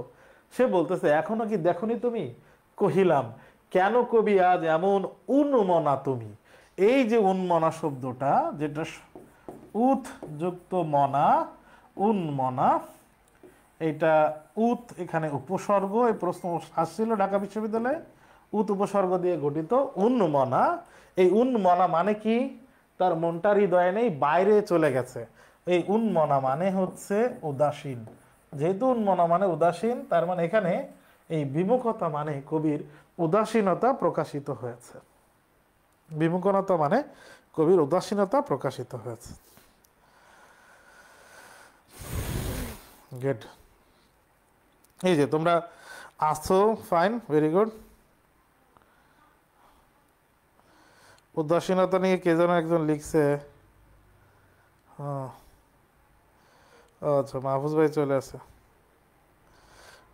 সে বলতেছে এখনো কি দেখনি তুমি? কহিলাম, কেন কবি আজ এমন উন্মনা তুমি? এই যে উন্মনা শব্দটা, যেটা উত যুক্ত মনা, উন্মনা, এটা উত এখানে উপসর্গ, এই প্রশ্ন আসছিল ঢাকা বিশ্ববিদ্যালয়ে, উত উপসর্গ দিয়ে গঠিত উন্মনা। এই উন্মনা মানে কি? তার মনটা হৃদয়ে নেই, বাইরে চলে গেছে। এই উন্মনা মানে হচ্ছে উদাসীন। যেহেতু উন্মনা মানে উদাসীন, তার মানে এখানে এই বিমুখতা মানে কবির উদাসীনতা প্রকাশিত হয়েছে। বিমুখতা মানে কবির উদাসীনতা প্রকাশিত হয়েছে। গুড। এই যে তোমরা আসো, ফাইন, ভেরি গুড। উদাসীনতা নিয়ে কে যেন একজন লিখছে, আচ্ছা মাহফুজ ভাই চলে আসে।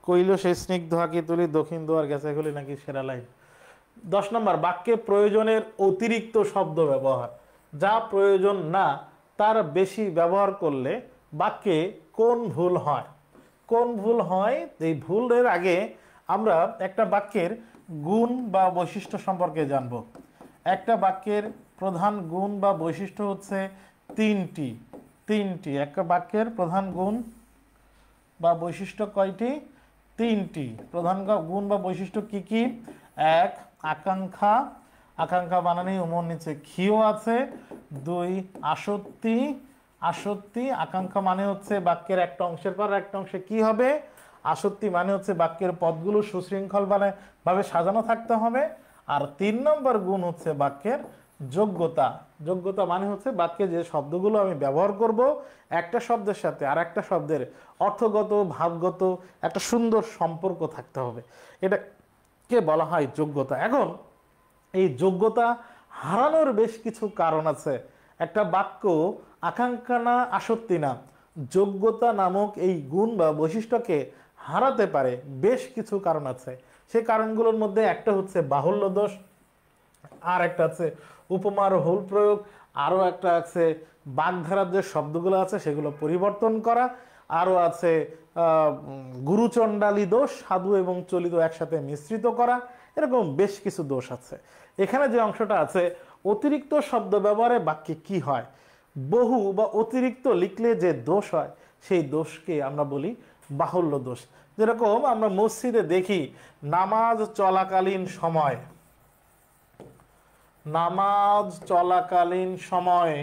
কইল সেই স্নিগ্ধ হাঁকি তুলি, দক্ষিণ দোয়ার গেছে খুলি নাকি সেরা লাইন। 10 নম্বর, বাক্যে প্রয়োজনের অতিরিক্ত শব্দ ব্যবহার, যা প্রয়োজন না তার বেশি ব্যবহার করলে বাক্যে কোন ভুল হয়? কোন ভুল হয়? এই ভুলের আগে আমরা একটা বাক্যের গুণ বা বৈশিষ্ট্য সম্পর্কে জানব। একটা বাক্যের প্রধান গুণ বা বৈশিষ্ট্য হচ্ছে তিনটি। একটা বাক্যের প্রধান গুণ বা বৈশিষ্ট্য কয়টি? তিনটি। প্রধান গুণ বা বৈশিষ্ট্য কি কি? এক, আকাঙ্ক্ষা, আকাঙ্ক্ষা বানানি উমর নিচে খিও আছে। 2, আসক্তি, আসক্তি, আকাঙ্ক্ষা মানে হচ্ছে বাক্যের একটা অংশের পর একটা অংশে কি হবে, আসক্তি মানে হচ্ছে বাক্যের পদগুলো সুশৃঙ্খল ভাবে সাজানো থাকতে হবে। আর 3 নম্বর গুণ হচ্ছে বাক্যের যোগ্যতা। যোগ্যতা মানে হচ্ছে বাক্যে যে শব্দগুলো আমি ব্যবহার করব, একটা শব্দের সাথে আর একটা শব্দের অর্থগত ভাবগত একটা সুন্দর সম্পর্ক থাকতে হবে, এটাকে বলা হয় যোগ্যতা। এখন এই যোগ্যতা হারানোর বেশ কিছু কারণ আছে। একটা বাক্য আকাঙ্ক্ষা না আসক্তি না, যোগ্যতা নামক এই গুণ বা বৈশিষ্ট্যকে হারাতে পারে বেশ কিছু কারণ আছে। সেই কারণগুলোর মধ্যে একটা হচ্ছে বাহুল্য দোষ, আর একটা আছে উপমার ভুল প্রয়োগ, আরও একটা আছে বাগধারার যে শব্দগুলো আছে সেগুলো পরিবর্তন করা, আরও আছে গুরুচণ্ডালী দোষ, সাধু এবং চলিত একসাথে মিশ্রিত করা, এরকম বেশ কিছু দোষ আছে। এখানে যে অংশটা আছে অতিরিক্ত শব্দ ব্যবহারে বাক্যে কি হয়, বহু বা অতিরিক্ত লিখলে যে দোষ হয় সেই দোষকে আমরা বলি বাহুল্য দোষ। যেরকম আমরা মসজিদে দেখি নামাজ চলাকালীন সময়, নামাজ চলাকালীন সময়ে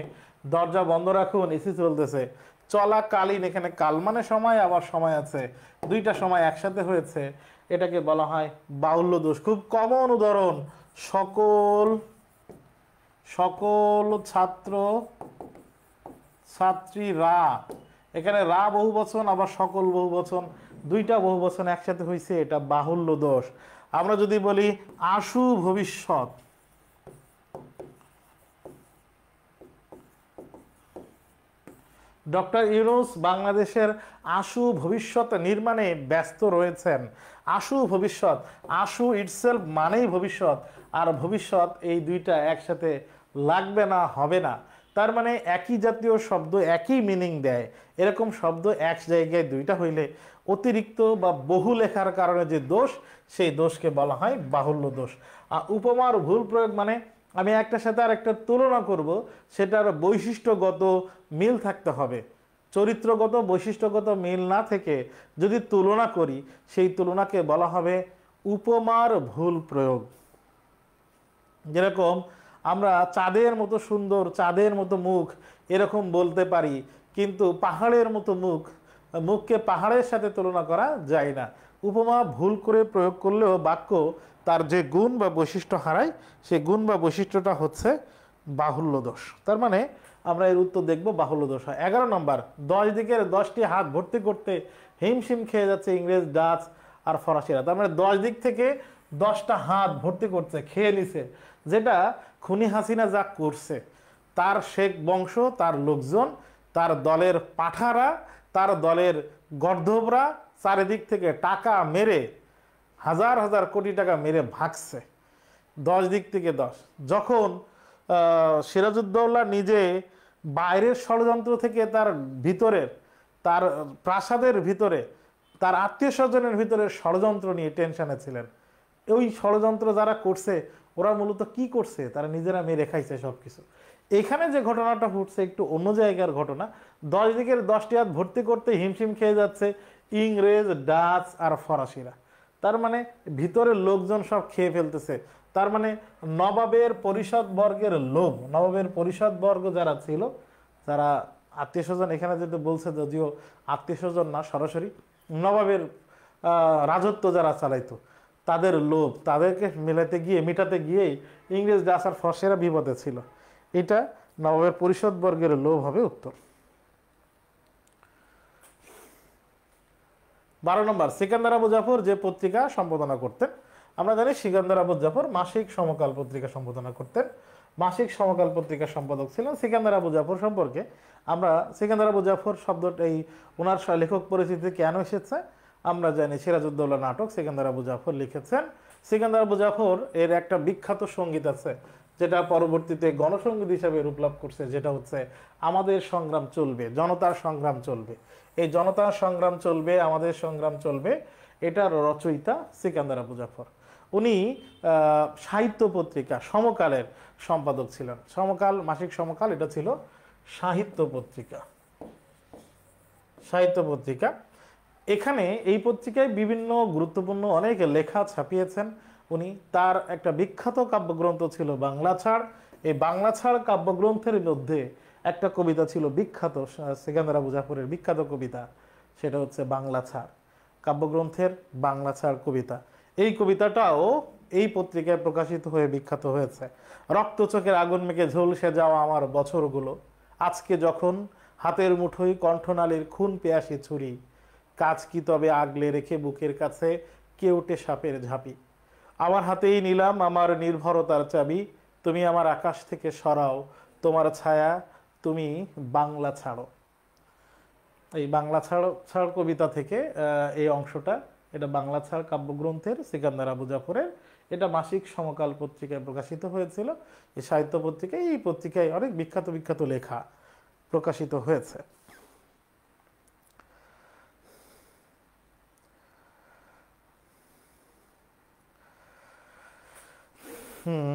দরজা বন্ধ রাখুন, এসি চলতেছে, চলাকালীন, এখানে কাল মানে সময়, আবার সময় আছে, দুইটা সময় একসাথে হয়েছে, এটাকে বলা হয় বাহুল্য দোষ। খুব কমন উদাহরণ, সকল, সকল ছাত্র ছাত্রীরা, এখানে রা বহুবচন আবার সকল বহুবচন, দুইটা বহুবচন একসাথে হয়েছে, এটা বাহুল্য দোষ। আমরা যদি বলি আশু ভবিষ্যৎ, ডক্টর ইউনূস বাংলাদেশের আশু ভবিষ্যৎ নির্মাণে ব্যস্ত রয়েছেন। আশু ভবিষ্যৎ, আশু ইটসেলফ মানেই ভবিষ্যৎ, আর ভবিষ্যৎ এই দুইটা একসাথে লাগবে না, হবে না। তার মানে একই জাতীয় শব্দ একই মিনিং দেয়, এরকম শব্দ এক জায়গায় দুইটা হইলে অতিরিক্ত বা বহু লেখার কারণে যে দোষ, সেই দোষকে বলা হয় বাহুল্য দোষ। আর উপমার ভুল প্রয়োগ মানে আমি একটার সাথে আর একটা তুলনা করব, সেটার বৈশিষ্ট্যগত মিল থাকতে হবে। চরিত্রগত বৈশিষ্ট্যগত মিল না থেকে যদি তুলনা করি, সেই তুলনাকে বলা হবে উপমার ভুল প্রয়োগ। যেরকম আমরা চাঁদের মতো সুন্দর, চাঁদের মতো মুখ এরকম বলতে পারি, কিন্তু পাহাড়ের মতো মুখকে পাহাড়ের সাথে তুলনা করা যায় না। উপমা ভুল করে প্রয়োগ করলেও বাক্য তার যে গুণ বা বৈশিষ্ট্য হারায়, সেই গুণ বা বৈশিষ্ট্যটা হচ্ছে বাহুল্য দোষ। তার মানে আমরা এর উত্তর দেখব বাহুল্য দোষ হয়। 11 নম্বর, 10 দিকের 10টি হাত ভর্তি করতে হিমশিম খেয়ে যাচ্ছে ইংরেজ, ডাচ আর ফরাসিরা। তার মানে 10 দিক থেকে 10টা হাত ভর্তি করছে, খেয়ে নিছে। যেটা খুনি হাসিনা যা করছে, তার শেখ বংশ, তার লোকজন, তার দলের পাঠারা, তার দলের গর্ধবরা চারিদিক থেকে টাকা মেরে, হাজার হাজার কোটি টাকা মেরে ভাগছে। 10 দিক থেকে 10। যখন সিরাজউদ্দৌলা নিজে বাইরের ষড়যন্ত্র থেকে তার ভিতরের, তার প্রাসাদের ভিতরে, তার আত্মীয় স্বজনের ভিতরে ষড়যন্ত্র নিয়ে টেনশনে ছিলেন। ওই ষড়যন্ত্র যারা করছে, ওরা মূলত কি করছে, তারা নিজেরা মেরে খাইছে সবকিছু। এখানে যে ঘটনাটা ঘটছে একটু অন্য জায়গার ঘটনা। 10 দিকের 10টি হাত ভর্তি করতে হিমশিম খেয়ে যাচ্ছে ইংরেজ, ডাচ আর ফরাসিরা। তার মানে ভিতরের লোকজন সব খেয়ে ফেলতেছে। তার মানে নবাবের পরিষদ বর্গের লোভ, নবাবের পরিষদ বর্গ যারা ছিল, যারা আত্মীয় স্বজন, এখানে যদি বলছে যদিও আত্মীয় স্বজন না, সরাসরি নবাবের রাজত্ব যারা চালাইতো, তাদের লোভ, তাদেরকে মিটাতে গিয়েই ইংরেজ, ডাচ আর ফরাসিরা বিপদে ছিল। এটা নবাবের পরিষদ বর্গের লোভ হবে উত্তর। 12 নম্বর, সিকান্দার আবু জাফর যে পত্রিকা সম্পাদনা করতেন। আমরা জানি সিকান্দার আবু জাফর মাসিক সমকাল পত্রিকা সম্পাদনা করতেন। মাসিক সমকাল পত্রিকার সম্পাদক ছিলেন সিকান্দার আবু জাফর সম্পর্কে আমরা, সিকান্দার আবু জাফর শব্দটা এই ওনার লেখক পরিচিতি কেন এসেছে আমরা জানি। সিরাজউদ্দৌলা নাটক সিকান্দার আবু জাফর লিখেছেন। সিকান্দার আবু জাফর এর একটা বিখ্যাত সঙ্গীত আছে, যেটা পরবর্তীতে গণসঙ্গীত হিসাবে রূপ লাভ করছে, যেটা হচ্ছে আমাদের সংগ্রাম চলবে, জনতার সংগ্রাম চলবে। এই জনতার সংগ্রাম চলবে, আমাদের সংগ্রাম চলবে, এটার রচয়িতা সিকান্দার আবু জাফর। উনি সাহিত্য পত্রিকা সমকালের সম্পাদক ছিলেন। সমকাল, মাসিক সমকাল, এটা ছিল সাহিত্য পত্রিকা। সাহিত্য পত্রিকা, এখানে এই পত্রিকায় বিভিন্ন গুরুত্বপূর্ণ অনেক লেখা ছাপিয়েছেন উনি। তার একটা বিখ্যাত কাব্যগ্রন্থ ছিল বাংলা ছাড়। এই বাংলা ছাড় কাব্যগ্রন্থের মধ্যে একটা কবিতা ছিল বিখ্যাত, সিকান্দার আবু জাফরের বিখ্যাত কবিতা, সেটা হচ্ছে বাংলা ছাড়। কাব্যগ্রন্থের বাংলা ছাড় কবিতা, এই কবিতাটাও এই পত্রিকায় প্রকাশিত হয়ে বিখ্যাত হয়েছে। রক্ত চোখের আগুন মেখে ঝলসে যাওয়া আমার বছরগুলো, আজকে যখন হাতের মুঠোয় কণ্ঠনালীর খুন পেয়াসি ছুরি, কাজ কি তবে আগলে রেখে বুকের কাছে কেউটে সাপের ঝাঁপি, আমার হাতেই নিলাম আমার নির্ভরতার চাবি, তুমি আমার আকাশ থেকে সরাও তোমার ছায়া, তুমি বাংলা ছাড়ো। এই বাংলা ছাড় কবিতা থেকে এই অংশটা, এটা বাংলা ছাড় কাব্যগ্রন্থের সিকান্দার আবু জাফরের। এটা মাসিক সমকাল পত্রিকায় প্রকাশিত হয়েছিল। এই সাহিত্য পত্রিকায়, এই পত্রিকায় অনেক বিখ্যাত বিখ্যাত লেখা প্রকাশিত হয়েছে।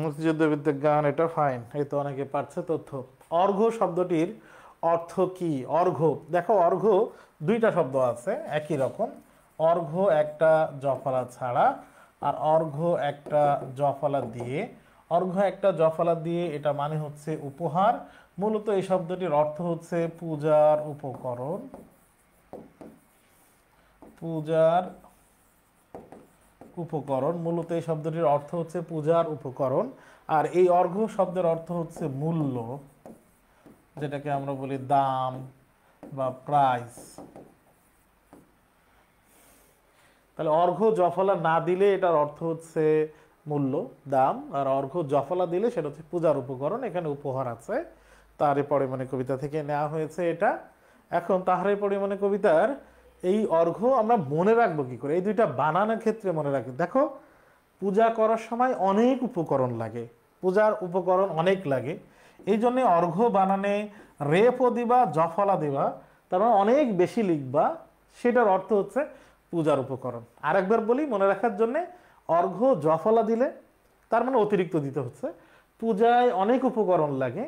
মুক্তিযুদ্ধভিত্তিক গান, এটা ফাইন, এই তো অনেকে পারছে তথ্য। অর্ঘ্য শব্দটির অর্থ কি? অর্ঘ্য, দেখো অর্ঘ্য দুইটা শব্দ আছে একই রকম। অর্ঘ্য একটা জফলা ছাড়া, আর অর্ঘ্য একটা জফলা দিয়ে। অর্ঘ্য একটা জফলা দিয়ে, এটা মানে হচ্ছে উপহার। মূলত এই শব্দটির অর্থ হচ্ছে পূজার উপকরণ, পূজার উপকরণ। মূলত এই শব্দটির অর্থ হচ্ছে পূজার উপকরণ। আর এই অর্ঘ্য শব্দের অর্থ হচ্ছে মূল্য, যেটাকে আমরা বলি দাম বা প্রাইস। তাহলে অর্ঘ্য জফলা না দিলে এটার অর্থ হচ্ছে মূল্য, দাম, আর অর্ঘ্য জফলা দিলে সেটা হচ্ছে পূজার উপকরণ। এখানে উপহার আছে। তাহারে পরিমাণে কবিতা থেকে নেওয়া হয়েছে এটা। এখন তাহারে পরিমাণে কবিতার এই অর্ঘ্য আমরা মনে রাখবো কি করে? এই দুইটা বানানোর ক্ষেত্রে মনে রাখি। দেখো, পূজা করার সময় অনেক উপকরণ লাগে, পূজার উপকরণ অনেক লাগে। এই জন্যে অর্ঘ্য বানানে রেফও দিবা, জফলা দিবা, তার মানে অনেক বেশি লিখবা, সেটার অর্থ হচ্ছে পূজার উপকরণ। আরেকবার বলি মনে রাখার জন্যে, অর্ঘ্য জফলা দিলে তার মানে অতিরিক্ত দিতে হচ্ছে। পূজায় অনেক উপকরণ লাগে,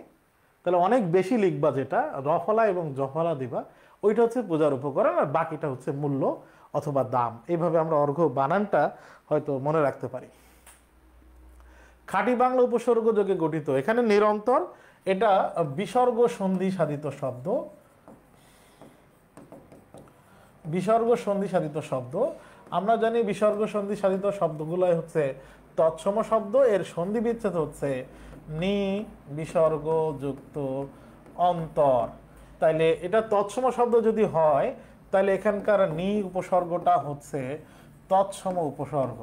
তাহলে অনেক বেশি লিখবা, যেটা রফলা এবং জফলা দিবা, ওইটা হচ্ছে পূজার উপকরণ, আর বাকিটা হচ্ছে মূল্য অথবা দাম। এইভাবে আমরা অর্ঘ্য বানানটা হয়তো মনে রাখতে পারি। খাঁটি বাংলা উপসর্গ যোগে গঠিত। এখানে নিরন্তর, এটা বিসর্গ সন্ধি সাধিত শব্দ, বিসর্গ সন্ধি সাধিত শব্দ। আমরা জানি বিসর্গ সন্ধি সাধিত শব্দগুলো হচ্ছে তৎসম শব্দ, এর সন্ধি বিচ্ছেদ হচ্ছে নি বিসর্গ যুক্ত অন্তর। তাইলে এটা তৎসম শব্দ যদি হয়, তাহলে এখানকার নি উপসর্গটা হচ্ছে তৎসম উপসর্গ,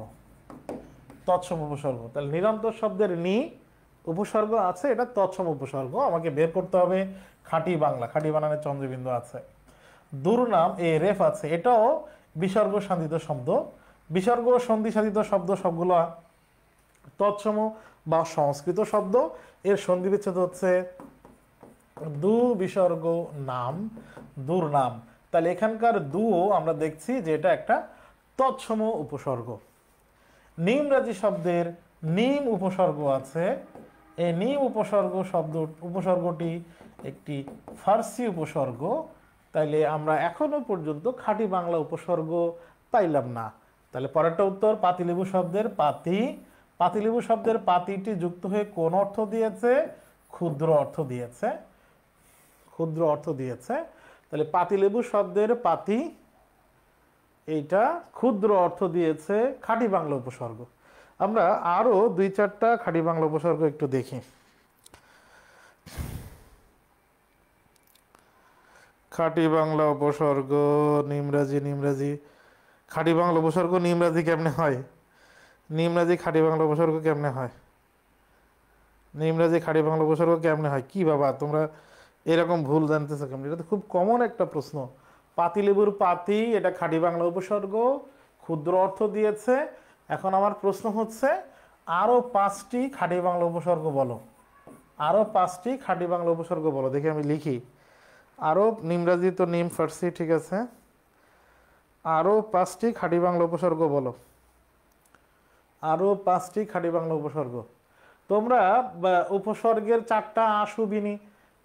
তৎসম উপসর্গ। তাহলে নিরন্তর শব্দের নি উপসর্গ আছে, এটা তৎসম উপসর্গ। আমাকে বের করতে হবে খাঁটি বাংলা, খাঁটি বানানের চন্দ্রবিন্দু আছে। দুর্নাম এ রেফ আছে, এটাও বিসর্গ সাধিত শব্দ। বিসর্গ সন্ধি সাধিত শব্দ সবগুলো তৎসম বা সংস্কৃত শব্দ, এর সন্ধি বিচ্ছেদ হচ্ছে দু বিসর্গ নাম, দুর্নাম। তাহলে এখানকার দুও আমরা দেখছি যে এটা একটা তৎসম উপসর্গ। নিমরাজি শব্দের নিম উপসর্গ আছে, এই নিম উপসর্গ উপসর্গটি একটি ফার্সি উপসর্গ। তাইলে আমরা এখনো পর্যন্ত খাঁটি বাংলা উপসর্গ পাইলাম না। তাহলে পরেরটা উত্তর পাতিলেবু শব্দের পাতি, পাতিলেবু শব্দের পাতিটি যুক্ত হয়ে কোন অর্থ দিয়েছে? ক্ষুদ্র অর্থ দিয়েছে, ক্ষুদ্র অর্থ দিয়েছে। তাহলে পাতিলেবু শব্দের পাতি, এইটা ক্ষুদ্র অর্থ দিয়েছে খাঁটি বাংলা উপসর্গ। আমরা আরো 2-4টা খাঁটি বাংলা উপসর্গ একটু দেখি। খাঁটি বাংলা উপসর্গ নিমরাজি, নিমরাজি খাঁটি বাংলা উপসর্গ নিমরাজি কেমনে হয়? নিমরাজি খাঁটি বাংলা উপসর্গ কেমনে হয়? নিমরাজি খাঁটি বাংলা উপসর্গ কেমনে হয়? কি বাবা তোমরা এরকম ভুল জানতেছো কেমন? এটা তো খুব কমন একটা প্রশ্ন। পাতিলেবুর পাতি, এটা খাঁটি বাংলা উপসর্গ, ক্ষুদ্র অর্থ দিয়েছে। এখন আমার প্রশ্ন হচ্ছে আরো 5টি খাঁটি বাংলা উপসর্গ বলো, আরো 5টি খাঁটি বাংলা উপসর্গ বলো। দেখি আমি লিখি। আরো নিমরাজি তো নিম ফার্সি, ঠিক আছে। আরো 5টি খাঁটি বাংলা উপসর্গ বলো, আরো 5টি খাঁটি বাংলা উপসর্গ। তোমরা উপসর্গের 4টা আসুবিনি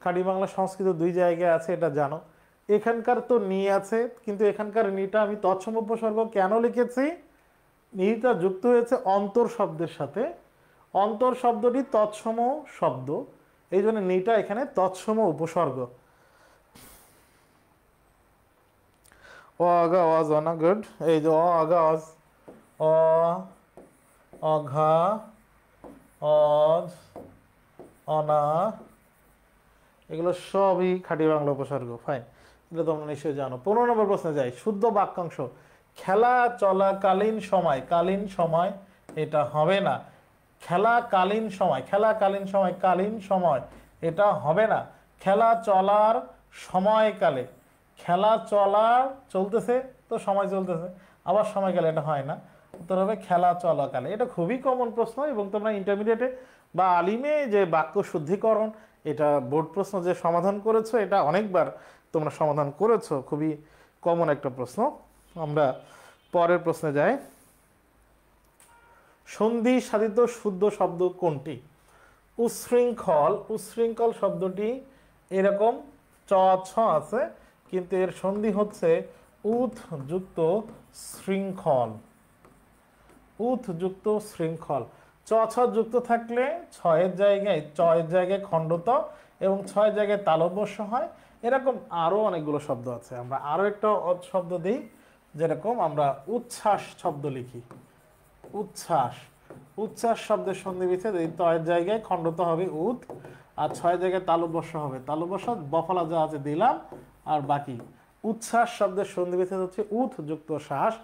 খাঁটি বাংলা সংস্কৃত 2 জায়গায় আছে, এটা জানো। এখানকার তো নি আছে, কিন্তু এখানকার নিটা আমি তৎসম উপসর্গ কেন লিখেছি? নিটা যুক্ত হয়েছে অন্তর শব্দের সাথে, অন্তর শব্দটি তৎসম শব্দ, এই জন্য নিটা এখানে তৎসম উপসর্গ। অ আগা অজ অনা গুড, এই যে অ আগা অজ, অ অঘা অজ অনা, এগুলো সবই খাঁটি বাংলা উপসর্গ। ফাইন, এগুলো তোমরা নিশ্চয়ই জানো। 15 নম্বর প্রশ্নে যাই। শুদ্ধ বাক্যাংশ খেলা চলাকালীন সময়, কালীন সময় এটা হবে না। খেলাকালীন সময়, খেলাকালীন সময়, কালীন সময় এটা হবে না। খেলা চলার সময়কালে, খেলা চলার চলতেছে তো সময় চলতেছে, আবার সময়কালে, এটা হয় না। উত্তর হবে খেলা চলাকালে। এটা খুবই কমন প্রশ্ন, এবং তোমরা ইন্টারমিডিয়েটে বা আলিমে যে বাক্য শুদ্ধিকরণ, এটা বোর্ড প্রশ্ন যে সমাধান করেছো, এটা অনেকবার তোমরা সমাধান করেছো, খুবই কমন একটা প্রশ্ন। আমরা পরের প্রশ্নে যাই। সন্ধি সাধিত শুদ্ধ শব্দ কোনটি? উচ্ছৃঙ্খল, উচ্ছৃঙ্খল শব্দটি এরকম চ ছ আছে, কিন্তু এর সন্ধি হচ্ছে উথ যুক্ত শৃঙ্খল, উথ যুক্ত শৃঙ্খল। চ ছ যুক্ত থাকলে ছয়ের জায়গায়, চয়ের জায়গায় খণ্ডত এবং ছয়ের জায়গায় তালব্যস্য হয়। এরকম আরো অনেকগুলো শব্দ আছে। আমরা আরো একটা শব্দ দিই, যেরকম আমরা উচ্ছ্বাস শব্দ লিখি, উচ্ছ্বাস, উচ্ছ্বাস শব্দের সন্ধি বিচ্ছেদ, এই তয়ের জায়গায় খণ্ডত হবে উৎ, আর ছয়ের জায়গায় তালব্যস্য হবে, তালব্যস্য বফলা যা আছে দিলাম, আর বাকি। উচ্ছ্বাস শব্দের সন্ধি বিচ্ছেদ হচ্ছে উৎ যুক্ত শ্বাস।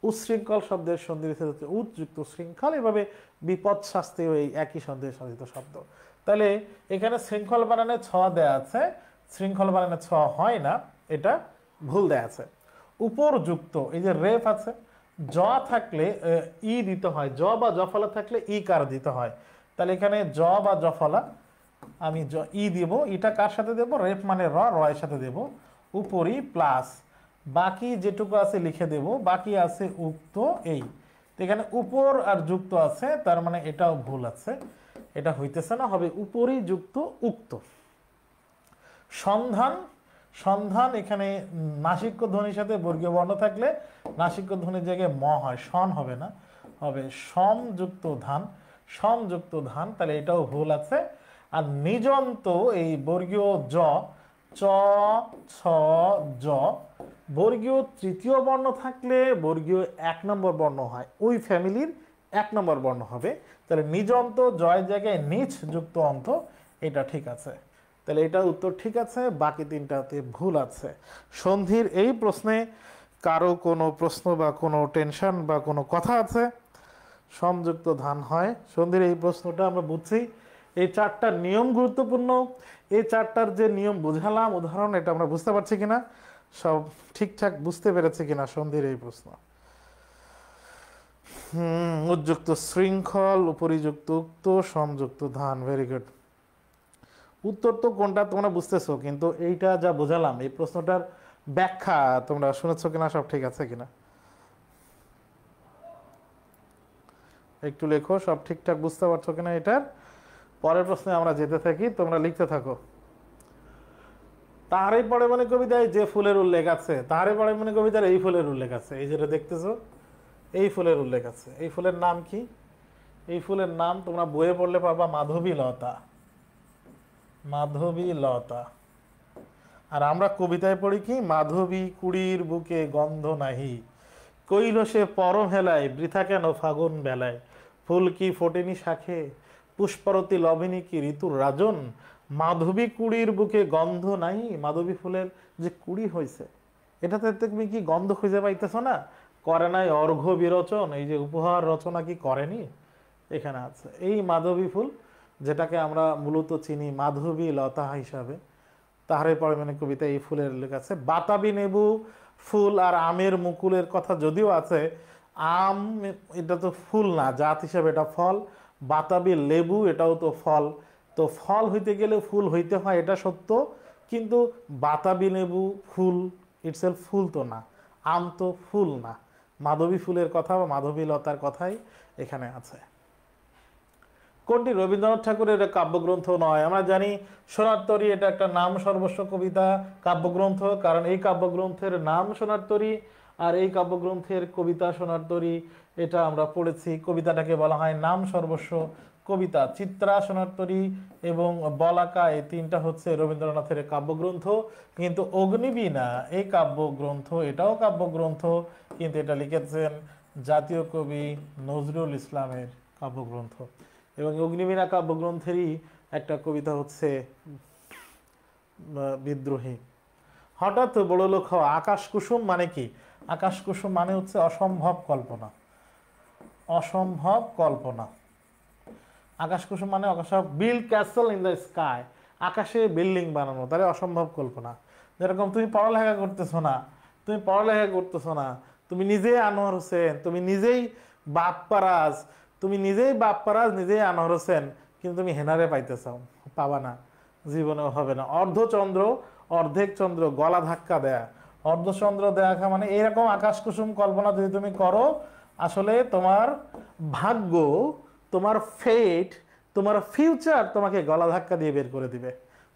উচ্ছৃঙ্খল শব্দের সন্ধি বিচ্ছেদ হচ্ছে উৎ যুক্ত শৃঙ্খল। এভাবে বিপদ শাস্তি ওই একই সন্ধি সাধিত শব্দ। তাহলে এখানে শৃঙ্খল বানানে ছ দেয়া আছে, শৃঙ্খল বানানে ছ হয় না, এটা ভুল দেয়া আছে। উপরযুক্ত, এই যে রেফ আছে, জ থাকলে ই দিতে হয়, জ বা জফলা থাকলে ই কার দিতে হয়। তাহলে এখানে জ বা জফলা আমি ই দিব, ইটা কার সাথে দেব? রেফ মানে র, র এর সাথে দেব। উপরি প্লাস বাকি যেটুকু আছে লিখে দেব, বাকি আছে উক্ত। এই এখানে উপর আর যুক্ত আছে, তার মানে এটাও ভুল আছে, এটা হইতেছে না, হবে উপরি যুক্ত উক্ত। সন্ধান, সন্ধান এখানে নাসিক্য ধ্বনির সাথে বর্গীয় বর্ণ থাকলে, নাসিক্য ধ্বনির জায়গায় ম হয়, সন হবে না, হবে সম যুক্ত ধান। সংযুক্ত ধান, তাহলে এটাও ভুল আছে। আর নিযন্ত এই বর্গীয় জ, চ, ছ, জ, বর্গীয় তৃতীয় বর্ণ থাকলে বর্গীয় 1 নম্বর বর্ণ হয়, ওই ফ্যামিলির 1 নম্বর বর্ণ হবে। তাহলে নিযন্ত জয়ের জায়গায় নিচ যুক্ত অন্ত, এটা ঠিক আছে। তাহলে এটা উত্তর ঠিক আছে, বাকি তিনটাতে ভুল আছে। সন্ধির এই প্রশ্নে কারো কোনো প্রশ্ন বা কোনো টেনশন বা কোনো কথা আছে? সংযুক্ত ধান হয় সন্ধির এই প্রশ্নটা আমরা বুঝছি। এই 4টার নিয়ম গুরুত্বপূর্ণ, এই 4টার যে নিয়ম বুঝালাম উদাহরণ, এটা আমরা বুঝতে পারছি কিনা, সব ঠিকঠাক বুঝতে পেরেছি কিনা সন্ধির এই প্রশ্ন। উদ্যুক্ত শৃঙ্খল, উপরিযুক্ত উক্ত, সংযুক্ত ধান, ভেরি গুড। উত্তর তো কোনটা তোমরা বুঝতেছো, কিন্তু এইটা যা বোঝালাম এই প্রশ্নটার ব্যাখ্যা তোমরা শুনেছো কিনা, সব ঠিক আছে কিনা একটু লেখো, সব ঠিকঠাক বুঝতে পারছো কিনা। এটার পরের প্রশ্নে আমরা যেতে থাকি, তোমরা লিখতে থাকো। তাহারই পরে মনে কবিতায় যে ফুলের উল্লেখ আছে, তাহারই পরে মনে কবিতার এই ফুলের উল্লেখ আছে, এই যেটা দেখতেছো এই ফুলের উল্লেখ আছে। এই ফুলের নাম কি? এই ফুলের নাম তোমরা বইয়ে পড়লে পাবা মাধবী লতা, মাধবী লতা। আর আমরা কবিতায় পড়ি কি, মাধবী কুড়ির বুকে গন্ধ নাহি, কইল সে পরম হেলায়, বৃথা কেন ফাগুন বেলায়, ফুল কি ফোটেনি শাখে, পুষ্পরতি লবিনী কি ঋতুর রাজন, মাধবী কুড়ির বুকে গন্ধ নাই। মাধবী ফুলের যে কুড়ি হয়েছে এটাতে তুমি কি গন্ধ খুঁজে পাইতেছ না? করে নাই অর্ঘ্য বিরোচন, এই যে উপহার রচনা কি করেনি? এখানে আছে এই মাধবী ফুল, যেটাকে আমরা মূলত চিনি মাধবী লতা হিসাবে। তাহারে পরে মানে কবিতা এই ফুলের উল্লেখ আছে। বাতাবি নেবু ফুল আর আমের মুকুলের কথা যদিও আছে, আম এটা তো ফুল না, জাত হিসাবে এটা ফল। বাতাবি লেবু এটাও তো ফল, তো ফল হইতে গেলে ফুল হইতে হয়, এটা সত্য। কিন্তু বাতাবি লেবু ফুল ইটসেলফ ফুল তো না, আম তো ফুল না। মাধবী ফুলের কথা বা মাধবী লতার কথাই এখানে আছে। কোনটি রবীন্দ্রনাথ ঠাকুরের কাব্যগ্রন্থ নয়? আমরা জানি সোনার তরী এটা একটা নাম সর্বস্ব কবিতা কাব্যগ্রন্থ, কারণ এই কাব্যগ্রন্থের নাম সোনার তরী আর এই কাব্যগ্রন্থের কবিতা সোনার তরী, এটা আমরা পড়েছি। কবিতাটাকে বলা হয় নাম সর্বস্ব কবিতা। চিত্রা, সোনার তরী এবং বলাকা, এই তিনটা হচ্ছে রবীন্দ্রনাথের কাব্যগ্রন্থ। কিন্তু অগ্নিবীণা এই কাব্যগ্রন্থ, এটাও কাব্যগ্রন্থ, কিন্তু এটা লিখেছেন জাতীয় কবি নজরুল ইসলামের কাব্যগ্রন্থ। এবং অগ্নিবীণা কাব্যগ্রন্থেরই একটা কবিতা হচ্ছে বিদ্রোহী। হঠাৎ বড় লোক হওয়া। আকাশ কুসুম মানে কি? আকাশ কুসুম মানে হচ্ছে অসম্ভব কল্পনা, অসম্ভব কল্পনা। আকাশ কুসুম মানে অসম্ভব, build castle in the sky, আকাশে বিল্ডিং বানানো, তাহলে অসম্ভব কল্পনা। যেরকম তুমি পড়ালেখা করতেছো না, তুমি পড়ালেখা করতেছো না, তুমি নিজেই আনোয়ার হোসেন, তুমি নিজেই বাপ্পারাজ, তুমি নিজেই বাপ্পারাজ, নিজেই আনোয়ার হোসেন, কিন্তু তুমি হেনারে পাইতে চাও, পাবা না, জীবনেও হবে না। অর্ধচন্দ্র, অর্ধেক চন্দ্র, গলা ধাক্কা দেয়া, অর্ধচন্দ্র দেখা মানে এরকম আকাশ কুসুম কল্পনা যদি তুমি করো, আসলে তোমার ভাগ্য, তোমার ফেট, তোমার ফিউচার তোমাকে গলা ধাক্কা দিয়ে বের করে দিবে।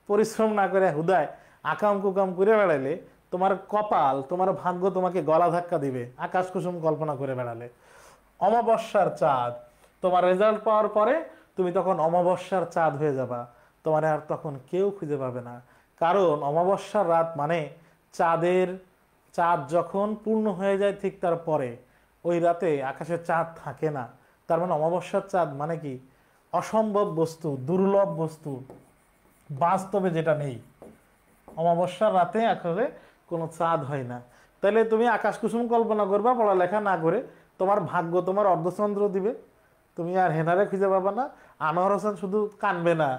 পরিশ্রম না করে হুদায় আকাম কুকাম করে বেড়ালে তোমার কপাল, তোমার ভাগ্য তোমাকে গলা ধাক্কা দিবে আকাশ কুসুম কল্পনা করে বেড়ালে। অমাবস্যার চাঁদ, তোমার রেজাল্ট পাওয়ার পরে তুমি তখন অমাবস্যার চাঁদ হয়ে যাবা, তোমার আর তখন কেউ খুঁজে পাবে না। কারণ অমাবস্যার রাত মানে চাঁদ যখন পূর্ণ হয়ে যায় ঠিক তার পরে ওই রাতে আকাশে চাঁদ থাকে না। তার মানে অমাবস্যার চাঁদ মানে কি? অসম্ভব বস্তু, দুর্লভ বস্তু, বাস্তবে যেটা নেই। অমাবস্যার রাতে আসলে কোনো চাঁদ হয় না। তাহলে তুমি আকাশ কুসুম কল্পনা করবা পড়ালেখা না করে, তোমার ভাগ্য তোমার অর্ধচন্দ্র দিবে, তুমি আর হেনারে খুঁজে পাবা না। আনোয়ার হোসেন শুধু কানবে না,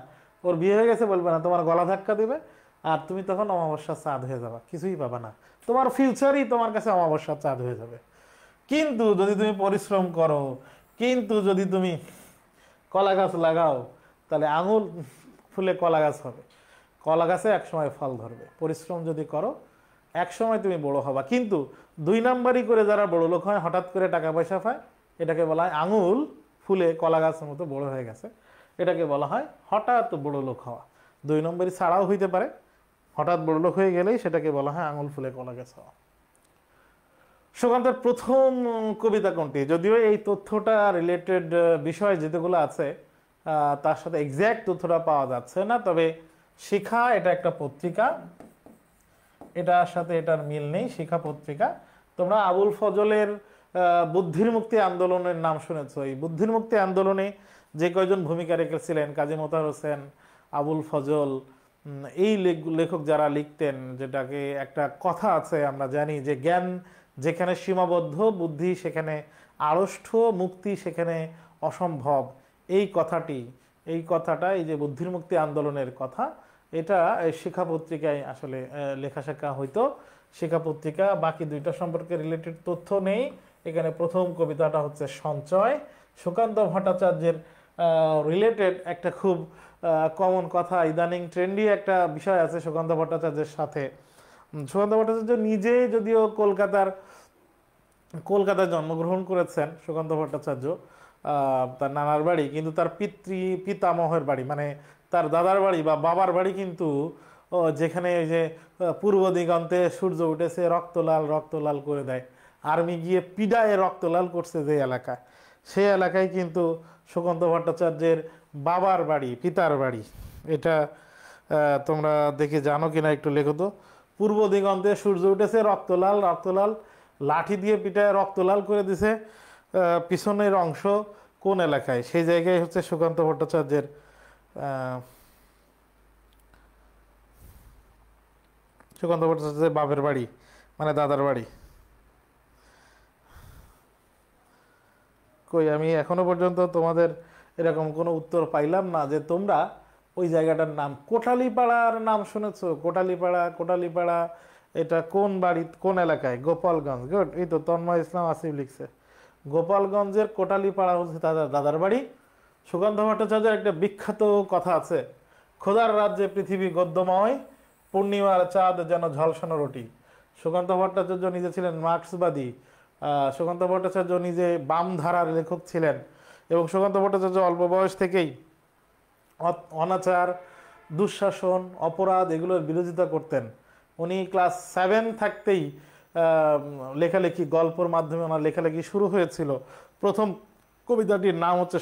ওর বিয়ে হয়ে গেছে বলবে না, তোমার গলা ধাক্কা দিবে, আর তুমি তখন অমাবস্যার চাঁদ হয়ে যাবা, কিছুই পাবা না। তোমার ফিউচারই তোমার কাছে অমাবস্যার চাঁদ হয়ে যাবে। কিন্তু যদি তুমি পরিশ্রম করো, কিন্তু যদি তুমি কলা গাছ লাগাও, তাহলে আঙুল ফুলে কলা গাছ হবে, কলা গাছে একসময় ফল ধরবে। পরিশ্রম যদি করো একসময় তুমি বড় হবা। কিন্তু 2 নাম্বারই করে যারা বড় লোক হয়, হঠাৎ করে টাকা পয়সা পায়, এটাকে বলা হয় আঙুল ফুলে কলা গাছের মতো বড় হয়ে গেছে, এটাকে বলা হয় হঠাৎ বড় লোক হওয়া। 2 নম্বরই ছাড়াও হইতে পারে, হঠাৎ বড় লোক হয়ে গেলেই সেটাকে বলা হয় আঙুল ফুলে কলা গাছ হওয়া। সুকান্তের প্রথম কবিতা কোনটি? যদিও এই তথ্যটা রিলেটেড বিষয় যেগুলো আছে তার সাথে এক্স্যাক্ট তথ্যটা পাওয়া যাচ্ছে না, তবে শিখা এটা একটা পত্রিকা, এটার সাথে এটার মিল নেই। শিখা পত্রিকা। তোমরা আবুল ফজলের বুদ্ধির মুক্তি আন্দোলনের নাম শুনেছো। এই বুদ্ধির মুক্তি আন্দোলনে যে কয়জন ভূমিকা রেখেছিলেন, কাজী মোতাহার হোসেন, আবুল ফজল, এই লেখক যারা লিখতেন, যেটাকে একটা কথা আছে আমরা জানি যে জ্ঞান যেখানে সীমাবদ্ধ, বুদ্ধি সেখানে আড়ষ্ট, মুক্তি সেখানে অসম্ভব। এই কথাটা এই যে বুদ্ধির মুক্তি আন্দোলনের কথা, এটা শিক্ষা পত্রিকায় আসলে লেখাশেখা হইতো। শিক্ষা পত্রিকা। বাকি দুইটা সম্পর্কে রিলেটেড তথ্য নেই। এখানে প্রথম কবিতাটা হচ্ছে সঞ্চয়। সুকান্ত ভট্টাচার্যের রিলেটেড একটা খুব কমন কথা, ইদানিং ট্রেন্ডি একটা বিষয় আছে সুকান্ত ভট্টাচার্যের সাথে। সুকান্ত ভট্টাচার্য নিজে যদিও কলকাতায় জন্মগ্রহণ করেছেন সুকান্ত ভট্টাচার্য, তার নানার বাড়ি, কিন্তু তার পিতামহের বাড়ি মানে তার দাদার বাড়ি বা বাবার বাড়ি কিন্তু যেখানে ওই যে পূর্ব দিগন্তে সূর্য উঠেছে রক্তলাল রক্তলাল করে দেয়, আর্মি গিয়ে পিডায় রক্তলাল করছে যে এলাকা, সেই এলাকায় কিন্তু সুকান্ত ভট্টাচার্যের বাবার বাড়ি, পিতার বাড়ি। এটা তোমরা দেখে জানো কিনা একটু লেখো তো। পূর্ব দিগন্তে সূর্য উঠেছে রক্তলাল রক্তলাল, লাঠি দিয়ে পিটায় রক্তলাল করে দিছে, পিছনের অংশ কোন এলাকায়? সেই জায়গায় হচ্ছে সুকান্ত ভট্টাচার্যের বাপের বাড়ি মানে দাদার বাড়ি। কই আমি এখনো পর্যন্ত তোমাদের এরকম কোনো উত্তর পাইলাম না যে তোমরা ওই জায়গাটার নাম, কোটালীপাড়ার নাম শুনেছো? কোটালীপাড়া এটা কোন বাড়ি, কোন এলাকায়? গোপালগঞ্জ। গুড, এই তো তন্ময় ইসলাম আসিফ লিখছে। গোপালগঞ্জের কোটালীপাড়া হচ্ছে তাদের দাদার বাড়ি। সুকান্ত ভট্টাচার্যের একটা বিখ্যাত কথা আছে, খোদার রাজ্যে পৃথিবী গদ্যময়, পূর্ণিমার চাঁদ যেন ঝলসানো রুটি। সুকান্ত ভট্টাচার্য নিজে ছিলেন মার্ক্সবাদী। সুকান্ত ভট্টাচার্য নিজে বাম ধারার লেখক ছিলেন এবং সুকান্ত ভট্টাচার্য অল্প বয়স থেকেই অনাচার, দুঃশাসন, অপরাধ এগুলোর বিরোধিতা করতেন। উনি ক্লাস 7 থাকতেই লেখালেখি, গল্পের মাধ্যমে ওনার লেখালেখি শুরু হয়েছিল। প্রথম কবিতাটির নাম হচ্ছে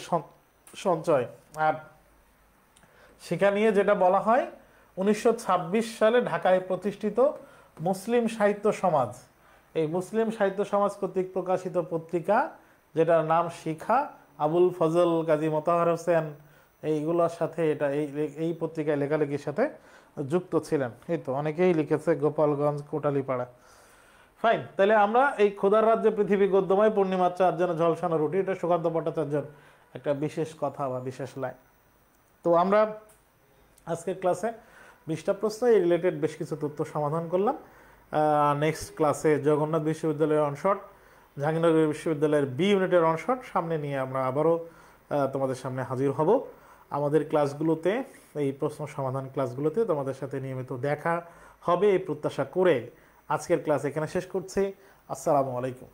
সঞ্চয়। আর সেখানে নিয়ে যেটা বলা হয়, 1926 সালে ঢাকায় প্রতিষ্ঠিত মুসলিম সাহিত্য সমাজ, এই মুসলিম সাহিত্য সমাজ কর্তৃক প্রকাশিত পত্রিকা যেটার নাম শিখা, আবুল ফজল, কাজী মোতাহার হোসেন এইগুলোর সাথে এটা এই পত্রিকায় লেখালেখির সাথে যুক্ত ছিলেন। এই তো অনেকেই লিখেছে গোপালগঞ্জ, কোটালীপাড়া। ফাইন, তাহলে আমরা এই খোদার রাজ্যে পৃথিবী গদ্যময়, পূর্ণিমার চাঁদ যেন ঝলসানো রুটি, এটা সুকান্ত ভট্টাচার্যের একটা বিশেষ কথা বা বিশেষ লাইন। তো আমরা আজকের ক্লাসে 20টা প্রশ্ন এই রিলেটেড বেশ কিছু তথ্য সমাধান করলাম। নেক্সট ক্লাসে জগন্নাথ বিশ্ববিদ্যালয়ের অনশট, জাহাঙ্গীরনগর বিশ্ববিদ্যালয়ের বি ইউনিটের অনশট সামনে নিয়ে আমরা আবারও তোমাদের সামনে হাজির হব। আমাদের ক্লাসগুলোতে, এই প্রশ্ন সমাধান ক্লাসগুলোতে তোমাদের সাথে নিয়মিত দেখা হবে এই প্রত্যাশা করে আজকের ক্লাস এখানে শেষ করছি। আসসালামু আলাইকুম।